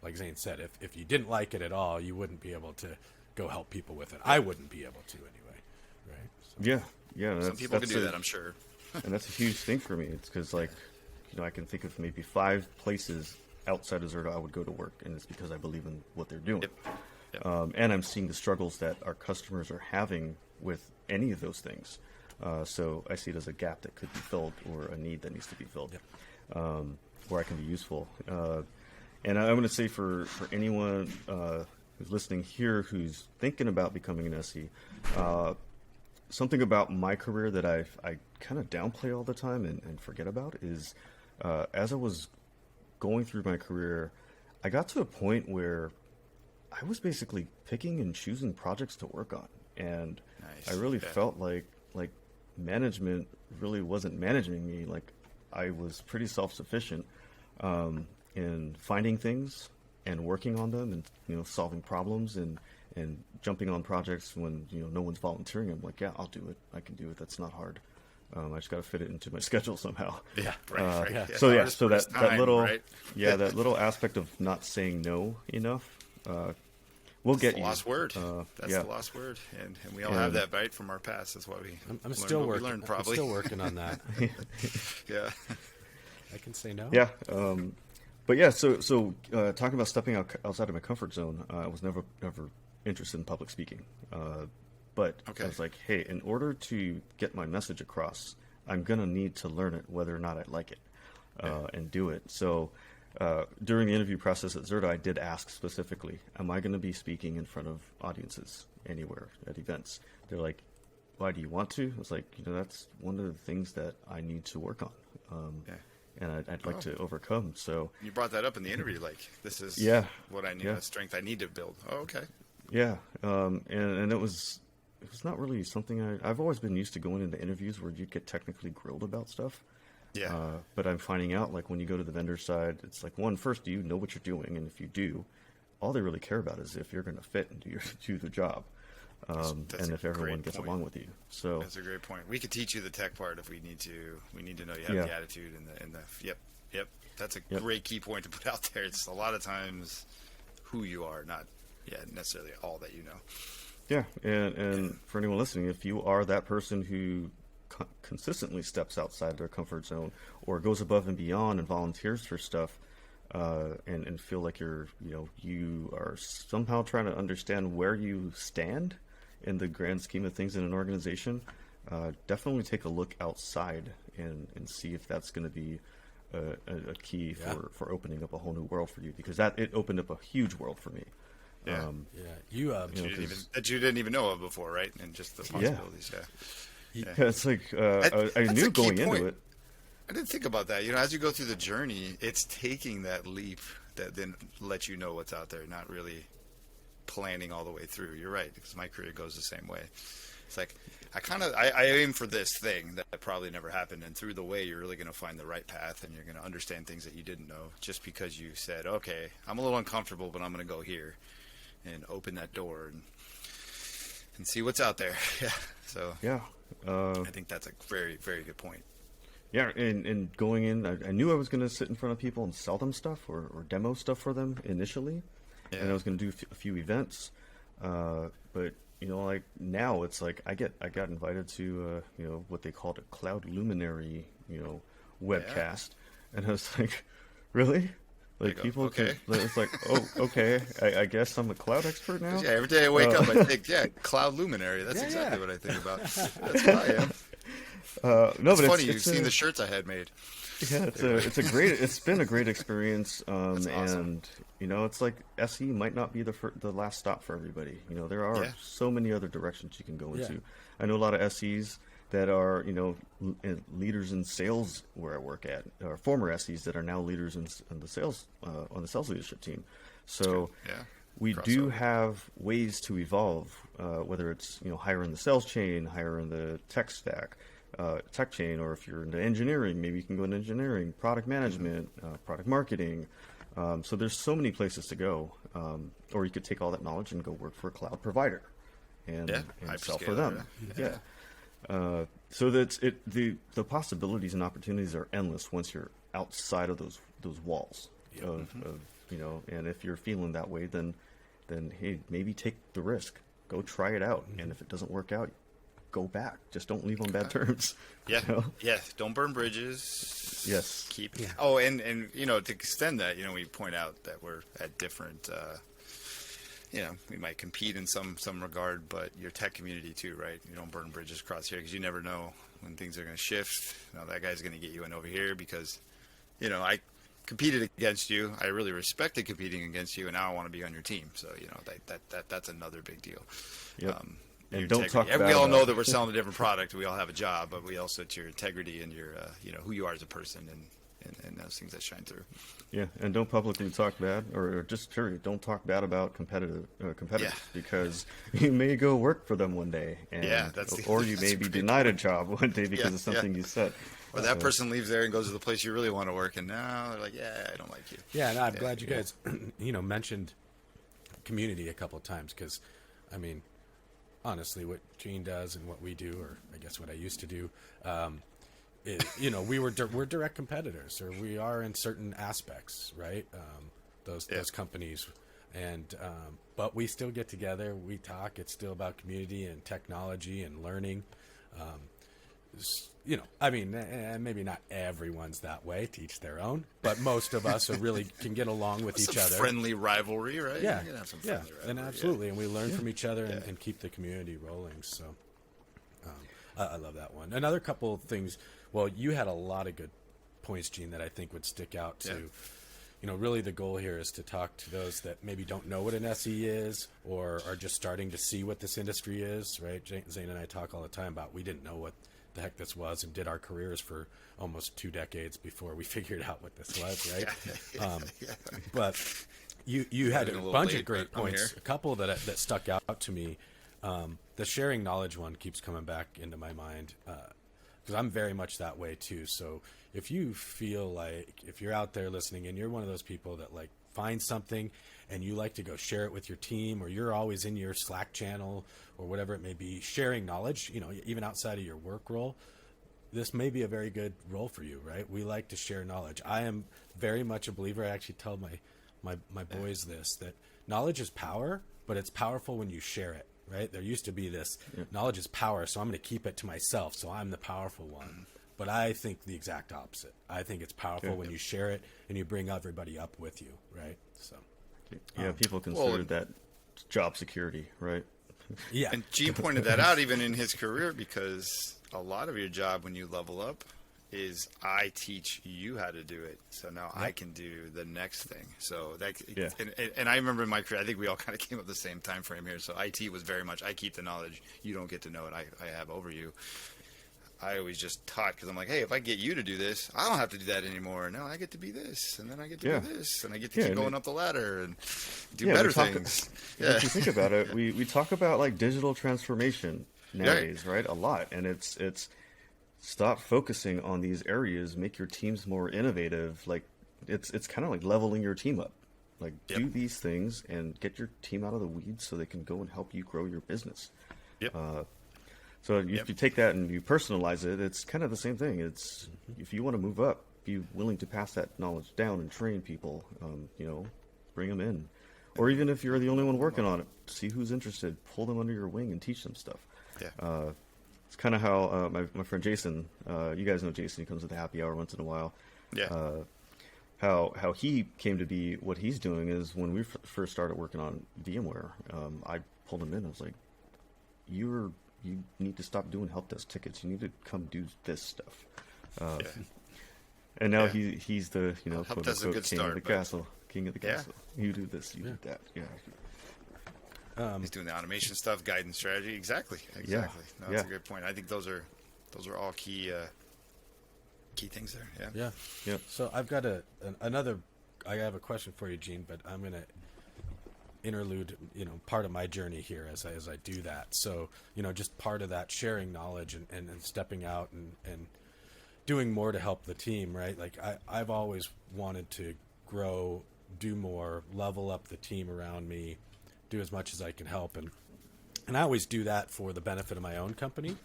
like Zane said, if you didn't like it at all, you wouldn't be able to go help people with it. I wouldn't be able to anyway, right? So. Yeah. Some people can do that, I'm sure. And that's a huge thing for me. It's because, like, I can think of maybe 5 places outside of Zerto I would go to work, and it's because I believe in what they're doing. Yep. And I'm seeing the struggles that our customers are having with any of those things. So I see it as a gap that could be filled or a need that needs to be filled, where I can be useful. And I'm going to say for anyone who's listening here who's thinking about becoming an SE, something about my career that I kind of downplay all the time and forget about is as I was going through my career, I got to a point where I was basically picking and choosing projects to work on. And Nice. I really felt like management really wasn't managing me. Like I was pretty self-sufficient in finding things and working on them and solving problems and jumping on projects when no one's volunteering. I'm like, yeah, I'll do it. I can do it. That's not hard. I just got to fit it into my schedule somehow. Yeah, right. yeah. So that little right? that little aspect of not saying no enough will get the you. lost word. That's yeah. the lost word, and we all have that right from our past. That's why we. I'm still working. Learned, I'm probably. still working on that. Yeah. I can say no. Yeah. But yeah, so talking about stepping outside of my comfort zone, I was never interested in public speaking. But Okay. I was like, hey, in order to get my message across, I'm going to need to learn it, whether or not I like it, and do it. So during the interview process at Zerto, I did ask specifically, am I going to be speaking in front of audiences anywhere at events? They're like, why do you want to? I was like, that's one of the things that I need to work on. And I'd like to overcome. So You brought that up in the interview, like this is what I need, a strength I need to build. Oh, okay. yeah, and it was not really something I've always been used to going into interviews where you'd get technically grilled about stuff. Yeah. But I'm finding out, like when you go to the vendor side, it's like, first, do you know what you're doing? And if you do, all they really care about is if you're going to fit and do the job. That's And a if everyone great gets point. along with you. So That's a great point. We could teach you the tech part if we need to. We need to know you have Yeah. the attitude and the. Yep. That's a great key point to put out there. It's a lot of times who you are, not necessarily all that you know. yeah, and for anyone listening, if you are that person who consistently steps outside their comfort zone or goes above and beyond and volunteers for stuff, and feel like you are somehow trying to understand where you stand in the grand scheme of things in an organization, definitely take a look outside and see if that's going to be a key for opening up a whole new world for you, because it opened up a huge world for me. Yeah. You That you didn't even know of before, right? And just the possibilities. Yeah, it's like I That's knew a key going point. into it. I didn't think about that. As you go through the journey, it's taking that leap that then lets you know what's out there, not really planning all the way through. You're right, because my career goes the same way. It's like I aim for this thing that probably never happened, and through the way you're really going to find the right path, and you're going to understand things that you didn't know just because you said, okay, I'm a little uncomfortable, but I'm going to go here and open that door and see what's out there. Yeah. So Yeah. I think that's a very, very good point. Yeah, and going in, I knew I was going to sit in front of people and sell them stuff or demo stuff for them initially, and I was going to do a few events. But like now, it's like I got invited to what they called a cloud luminary webcast, and I was like, really? Like people, okay. It's like, oh, okay. I guess I'm a cloud expert now. Yeah, every day I wake up, I think, cloud luminary. That's exactly what I think about. That's who I am. No, It's but funny. it's You've seen the shirts I had made. Yeah, it's been a great experience. That's awesome. And it's like SE might not be the last stop for everybody. There are so many other directions you can go into. I know a lot of SEs that are leaders in sales where I work at, or former SEs that are now leaders in the sales on the sales leadership team. So we do have ways to evolve, whether it's higher in the sales chain, higher in the tech stack. Tech chain, or if you're into engineering, maybe you can go into engineering, product management, product marketing. So there's so many places to go. Or you could take all that knowledge and go work for a cloud provider and sell for them. So that's it. The possibilities and opportunities are endless once you're outside of those walls. And if you're feeling that way, then hey, maybe take the risk. Go try it out, and if it doesn't work out, go back. Just don't leave on bad terms. Yeah. Don't burn bridges. Yes. Keep. Yeah. Oh, and to extend that, we point out that we're at different, we might compete in some regard, but your tech community too, right? You don't burn bridges across here because you never know when things are going to shift. That guy's going to get you in over here because, I competed against you. I really respected competing against you, and now I want to be on your team. So, that's another big deal. Yep. Your And don't talk integrity. bad We all know about- that we're selling a different product. We all have a job, but we also, it's your integrity and your, who you are as a person and those things that shine through. Yeah, and don't publicly talk bad, or just period. Don't talk bad about competitors Yeah. because you may go work for them one day, and, Yeah, or you that's may a be great denied a job one day because Yeah, of something yeah. you said. Or that person leaves there and goes to the place you really want to work, and now they're like, yeah, I don't like you. Yeah, and I'm glad you guys, mentioned community a couple of times because, I mean, honestly, what Gene does and what we do, or I guess what I used to do, we're direct competitors, or we are in certain aspects, right? Those companies, and but we still get together, we talk. It's still about community and technology and learning. And maybe not everyone's that way, to each their own, but most of us can get along with each other. Friendly rivalry, right? Yeah, You can have some friendly rivalry, and absolutely, and we learn from each other and keep the community rolling. So, I love that one. Another couple of things. Well, you had a lot of good points, Gene, that I think would stick out to. Really the goal here is to talk to those that maybe don't know what an SE is or are just starting to see what this industry is, right? Zane and I talk all the time about we didn't know what the heck this was and did our careers for almost 2 decades before we figured out what this was, right? But you had a bunch of great points, a couple that stuck out to me. The sharing knowledge one keeps coming back into my mind because I'm very much that way too. So if you feel like, if you're out there listening and you're one of those people that like find something and you like to go share it with your team, or you're always in your Slack channel or whatever it may be, sharing knowledge, even outside of your work role, this may be a very good role for you, right? We like to share knowledge. I am very much a believer. I actually tell my boys this, that knowledge is power, but it's powerful when you share it, right? There used to be this knowledge is power, so I'm going to keep it to myself, so I'm the powerful one. But I think the exact opposite. I think it's powerful when you share it and you bring everybody up with you, right? So, people consider that job security, right? Yeah. And Gene pointed that out even in his career, because a lot of your job when you level up is I teach you how to do it, so now I can do the next thing. So that, and I remember in my career, I think we all kind of came up the same time frame here. So IT was very much I keep the knowledge, you don't get to know it. I have over you. I always just taught because I'm like, hey, if I get you to do this, I don't have to do that anymore. No, I get to be this, and then I get to do this, and I get to keep going up the ladder and do better things. If you think about it, we talk about like digital transformation nowadays, right? A lot, and it's stop focusing on these areas, make your teams more innovative. Like it's kind of like leveling your team up. Like do these things and get your team out of the weeds so they can go and help you grow your business. So if you take that and you personalize it, it's kind of the same thing. It's if you want to move up, be willing to pass that knowledge down and train people, bring them in. Or even if you're the only one working on it, see who's interested, pull them under your wing and teach them stuff. It's kind of how my friend Jason, you guys know Jason, he comes to the happy hour once in a while. How he came to be what he's doing is when we first started working on VMware, I pulled him in. I was like, you need to stop doing help desk tickets. You need to come do this stuff. And now he's the quote unquote king of the castle. King of the castle. You do this. You do that. He's doing the automation stuff, guidance strategy. Exactly. No, that's a great point. I think those are all key things there. So I've got another. I have a question for you, Gene, but I'm gonna interlude part of my journey here as I do that. So just part of that sharing knowledge and stepping out and doing more to help the team, right? Like I've always wanted to grow, do more, level up the team around me, do as much as I can help, and I always do that for the benefit of my own company.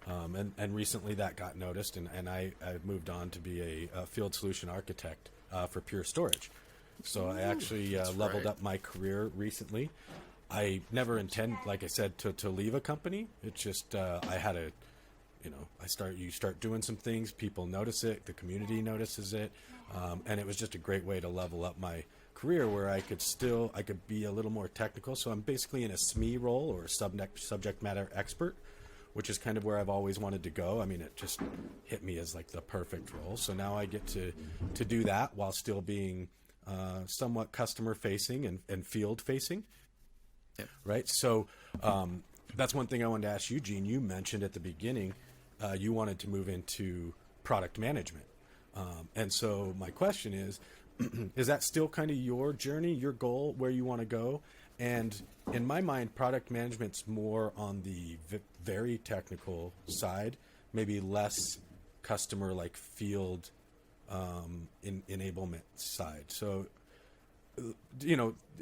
And recently that got noticed, and I've moved on to be a field solution architect for Pure Storage. So I actually leveled up my career recently. I never intend, like I said, to leave a company. It's just I had a, you start doing some things, people notice it, the community notices it, and it was just a great way to level up my career where I could be a little more technical. So I'm basically in a SME role, or subject matter expert, which is kind of where I've always wanted to go. I mean, it just hit me as like the perfect role. So now I get to do that while still being somewhat customer facing and field facing. Yep. Right. So that's one thing I wanted to ask you, Gene. You mentioned at the beginning you wanted to move into product management. And so my question is that still kind of your journey, your goal, where you want to go? And in my mind, product management's more on the very technical side, maybe less customer like field enablement side. So,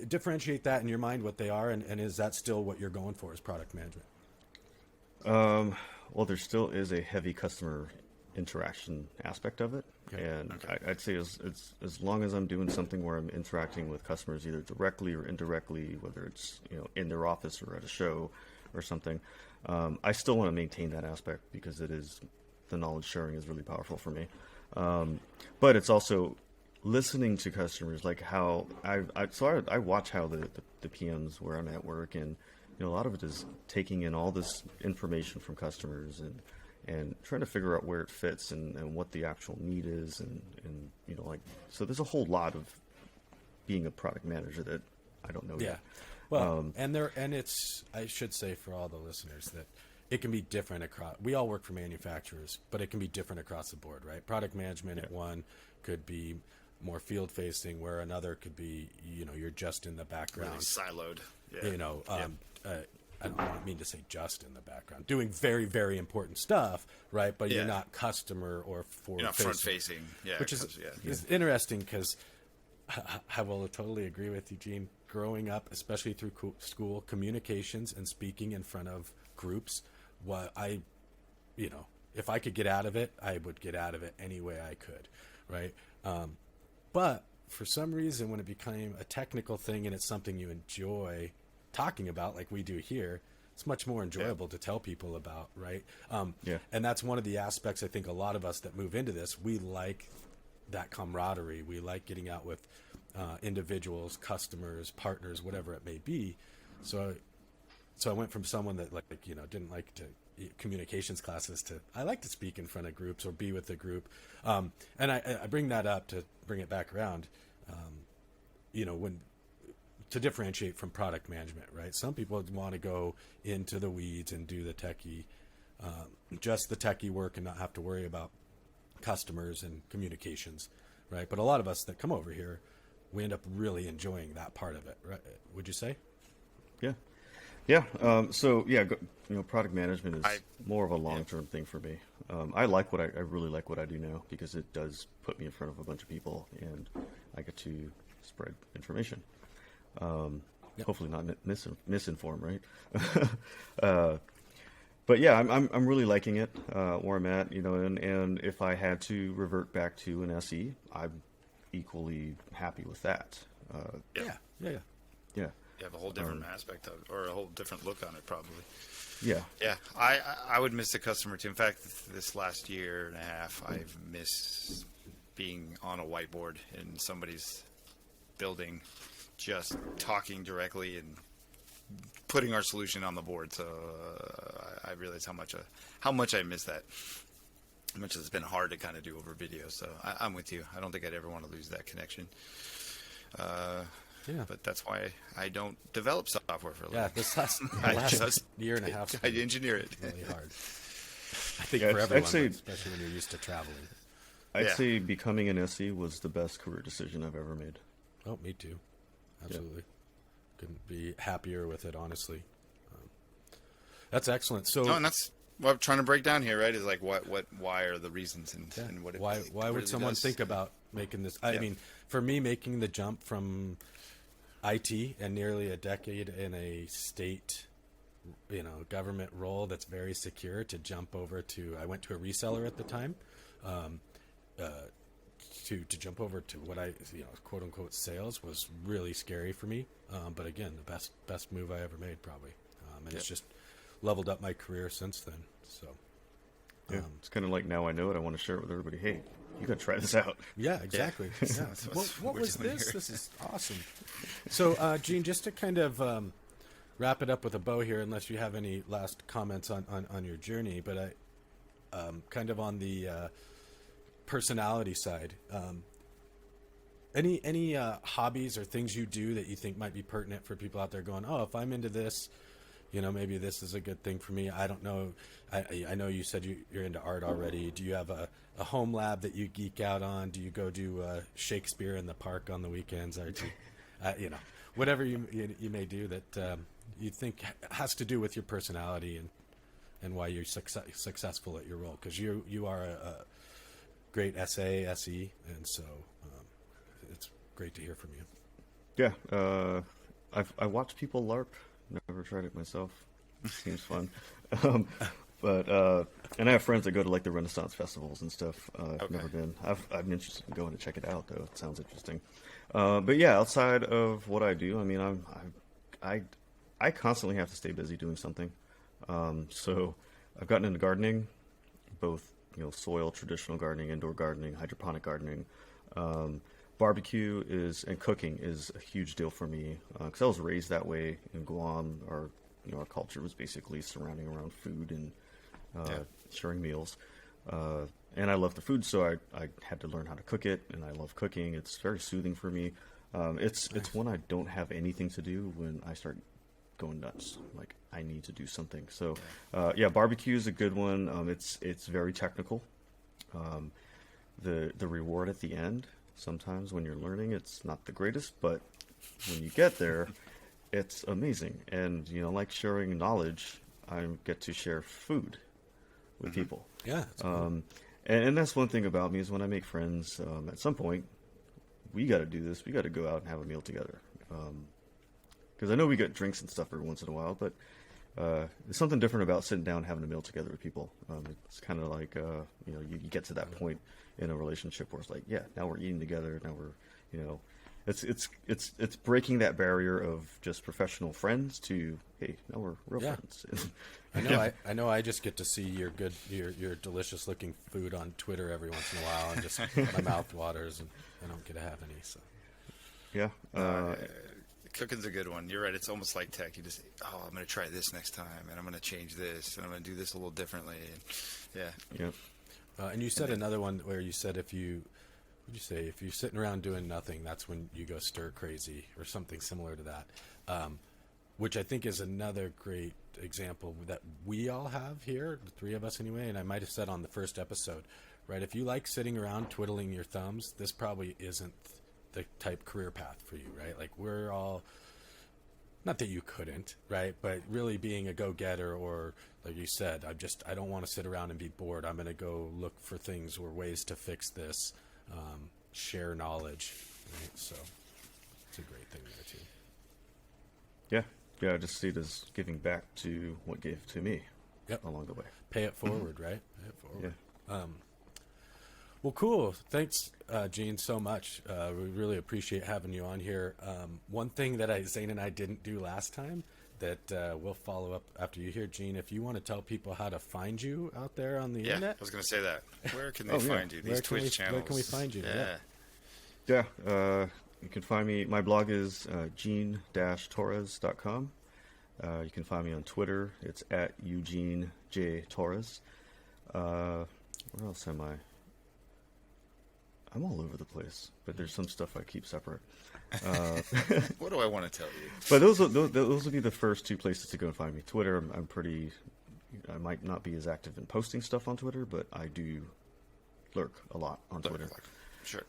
differentiate that in your mind, what they are, and is that still what you're going for as product management? Well, there still is a heavy customer interaction aspect of it. Okay. And I'd say as long as I'm doing something where I'm interacting with customers either directly or indirectly, whether it's in their office or at a show or something, I still want to maintain that aspect because the knowledge sharing is really powerful for me. But it's also listening to customers, like how I watch how the PMs where I'm at work, and a lot of it is taking in all this information from customers and trying to figure out where it fits and what the actual need is, and so there's a whole lot of being a product manager that I don't know yet. Well, and it's, I should say for all the listeners that it can be different across. We all work for manufacturers, but it can be different across the board, right? Product management at one could be more field facing, where another could be, you're just in the background, Really siloed. Yeah. I don't mean to say just in the background, doing very, very important stuff, right? But you're not customer or You're not front facing. Yeah. Which is interesting because I will totally agree with you, Gene. Growing up, especially through school, communications and speaking in front of groups, if I could get out of it, I would get out of it any way I could, right? But for some reason, when it became a technical thing and it's something you enjoy talking about, like we do here, it's much more enjoyable to tell people about, right? And that's one of the aspects I think a lot of us that move into this, we like that camaraderie. We like getting out with individuals, customers, partners, whatever it may be. So I went from someone that didn't like to communications classes to I like to speak in front of groups or be with a group. And I bring that up to bring it back around. When to differentiate from product management, right? Some people want to go into the weeds and do the techie, just the techie work and not have to worry about customers and communications, right? But a lot of us that come over here, we end up really enjoying that part of it, right? Would you say? Yeah. Product management is more of a long-term thing for me. I really like what I do now because it does put me in front of a bunch of people and I get to spread information. Hopefully not misinform, right? But yeah, I'm really liking it where I'm at, and if I had to revert back to an SE, I'm equally happy with that. Yeah. You have a whole different aspect of it, or a whole different look on it, probably. Yeah. I would miss the customer too. In fact, this last year and a half, I've missed being on a whiteboard in somebody's building, just talking directly and putting our solution on the board. So I realize how much I miss that. How much it's been hard to kind of do over video. So I'm with you. I don't think I'd ever want to lose that connection. But that's why I don't develop software for a living. Yeah, this last year and a half, I engineer it. Really hard. I think for everyone, especially when you're used to traveling. I'd say becoming an SE was the best career decision I've ever made. Oh, me too. Absolutely. Couldn't be happier with it, honestly. That's excellent. So, and that's what I'm trying to break down here, right? Is like why are the reasons and what? Why would someone think about making this? I mean, for me, making the jump from IT and nearly a decade in a state, government role that's very secure to jump over to, I went to a reseller at the time, to jump over to what I, quote unquote sales was really scary for me. But again, the best move I ever made probably. And it's just leveled up my career since then. So Yeah, it's kind of like now I know it. I want to share it with everybody. Hey, you got to try this out. Yeah, exactly. Yeah. That's What we're was doing this? here. This is awesome. So, Gene, just to kind of wrap it up with a bow here, unless you have any last comments on your journey, but kind of on the personality side, any hobbies or things you do that you think might be pertinent for people out there going, oh, if I'm into this, maybe this is a good thing for me. I don't know. I know you said you're into art already. Do you have a home lab that you geek out on? Do you go do Shakespeare in the park on the weekends? Or do whatever you may do that you think has to do with your personality and why you're successful at your role? Because you are a great SE, and so it's great to hear from you. Yeah, I watch people LARP. Never tried it myself. Seems fun. And I have friends that go to like the Renaissance festivals and stuff. I've never been. I'm interested in going to check it out though. It sounds interesting. But yeah, outside of what I do, I mean, I constantly have to stay busy doing something. So I've gotten into gardening, both soil, traditional gardening, indoor gardening, hydroponic gardening. Barbecue and cooking is a huge deal for me because I was raised that way in Guam. Our culture was basically surrounding around food and sharing meals. And I love the food, so I had to learn how to cook it, and I love cooking. It's very soothing for me. It's when I don't have anything to do when I start going nuts. Like I need to do something. So barbecue is a good one. It's very technical. The reward at the end. Sometimes when you're learning, it's not the greatest, but when you get there, it's amazing. And, like sharing knowledge, I get to share food with people. Yeah. That's cool. And that's one thing about me is when I make friends, at some point, we got to do this. We got to go out and have a meal together. Because I know we get drinks and stuff every once in a while, but there's something different about sitting down and having a meal together with people. It's kind of like, you get to that point in a relationship where it's like, yeah, now we're eating together. Now we're, it's breaking that barrier of just professional friends to, hey, now we're real friends. I know. I just get to see your delicious looking food on Twitter every once in a while, and just my mouth waters, and I don't get to have any. So yeah. Cooking's a good one. You're right. It's almost like tech. You just, I'm going to try this next time, and I'm going to change this, and I'm going to do this a little differently. And, yeah. And you said another one where you said if you're sitting around doing nothing, that's when you go stir crazy or something similar to that, which I think is another great example that we all have here, the three of us anyway, and I might have said on the first episode, right? If you like sitting around twiddling your thumbs, this probably isn't the type career path for you, right? Like we're all, not that you couldn't, right? But really being a go-getter, or like you said, I don't want to sit around and be bored. I'm going to go look for things or ways to fix this, share knowledge, right? So it's a great thing there too. Yeah, I just see it as giving back to what gave to me along the way. Pay it forward, right? Pay it forward. Yeah. Well, cool. Thanks, Gene, so much. We really appreciate having you on here. One thing that Zane and I didn't do last time that we'll follow up after you hear, Gene, if you want to tell people how to find you out there on the internet. I was going to say that. Where can they find you? These Twitch channels. Where can we find you? Yeah. You can find me. My blog is gene-torres.com. You can find me on Twitter. It's at Eugene J. Torres. Where else am I? I'm all over the place, but there's some stuff I keep separate. What do I want to tell you? But those will be the first two places to go and find me. Twitter, I might not be as active in posting stuff on Twitter, but I do lurk a lot on Twitter. Sure.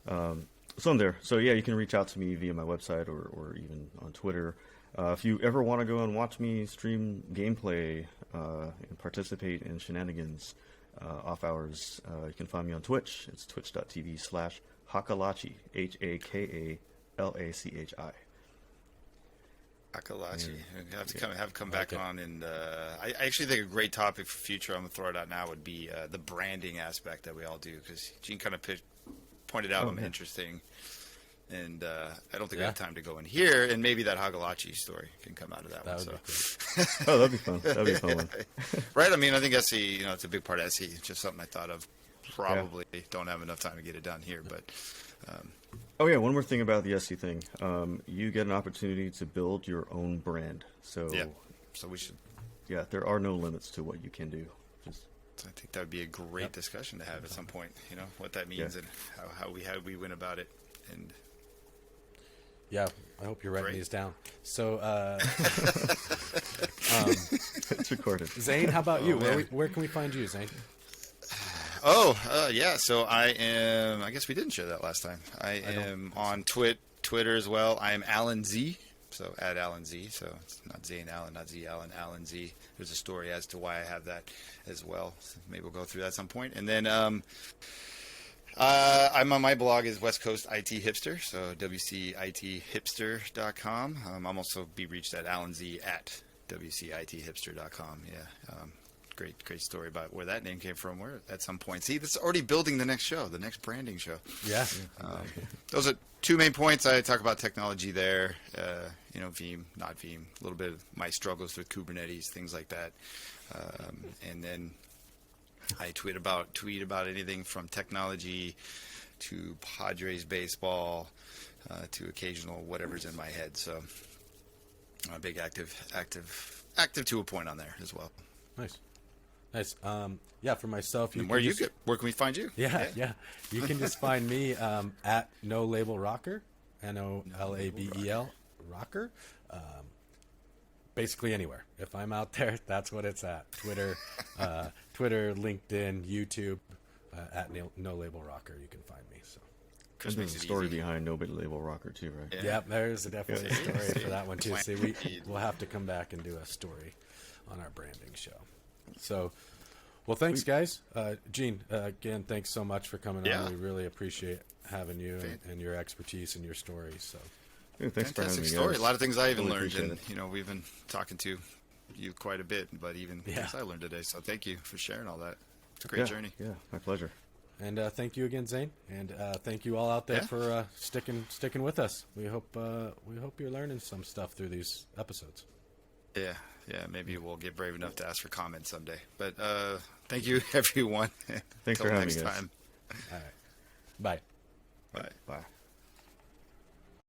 So I'm there. So yeah, you can reach out to me via my website or even on Twitter. If you ever want to go and watch me stream gameplay and participate in shenanigans off hours, you can find me on Twitch. It's twitch.tv/Hakalachi, HAKALACHI. Hakalachi. Have to come back on, and I actually think a great topic for future, I'm going to throw it out now, would be the branding aspect that we all do, because Gene kind of pointed out interesting And I don't think we have time to go in here, and maybe that Hagalachi story can come out of that one. would So. be great. Oh, that'd be fun. That'd be a fun one. Right? I mean, I think SE, it's a big part of SE. It's just something I thought of. Probably don't have enough time to get it done here, but. Oh yeah, one more thing about the SC thing. You get an opportunity to build your own brand. So Yeah. So we should. yeah, there are no limits to what you can do. Just I think that would be a great discussion to have at some point. What that means and how we went about it. And Yeah, I hope you're writing Great. these down. So, it's recorded. Zane, how about you? man. Where can we find you, Zane? Yeah. So I am. I guess we didn't share that last time. I am on Twitter as well. I am Alan Z. So at Alan Z. So it's not Zane Allen, not Z Allen, Alan Z. There's a story as to why I have that as well. So maybe we'll go through that at some point. And then I'm on my blog is West Coast IT Hipster. So wcithipster.com. I'm also be reached at Alan Z at wcithipster.com. Yeah. Great story about where that name came from. Where at some point, see, this is already building the next show, the next branding show. Yeah. Those are two main points. I talk about technology there. Veeam, not Veeam. A little bit of my struggles with Kubernetes, things like that. And then I tweet about anything from technology to Padres baseball to occasional whatever's in my head. So I'm a big active to a point on there as well. Nice. Yeah, for myself, And where can we find you? Yeah. You can just find me at No Label Rocker, NOLABEL Rocker. Basically anywhere. If I'm out there, that's what it's at. Twitter, LinkedIn, YouTube, at No Label Rocker. You can find me. So. Chris There's makes a it story easy. behind Nobody Label Rocker too, right? Yeah. Yep, there's definitely a story for that one too. Plan- See, we'll have to come back and do a story on our branding show. So, well, thanks, guys. Gene, again, thanks so much for coming Yeah. on. We really appreciate having you and your expertise and your stories. So, Hey, thanks for having Fantastic me, story. guys. A lot of things I even Really learned, appreciate and we've been talking to you quite a bit, but even things I learned today. So thank you for sharing all that. It's a great journey. Yeah, my pleasure. and thank you again, Zane, and thank you all out there Yeah. for sticking with us. We hope you're learning some stuff through these episodes. Yeah. Maybe we'll get brave enough to ask for comments someday. But thank you, everyone. Thanks Until for having next me, guys. time. All right, bye. Bye. Bye.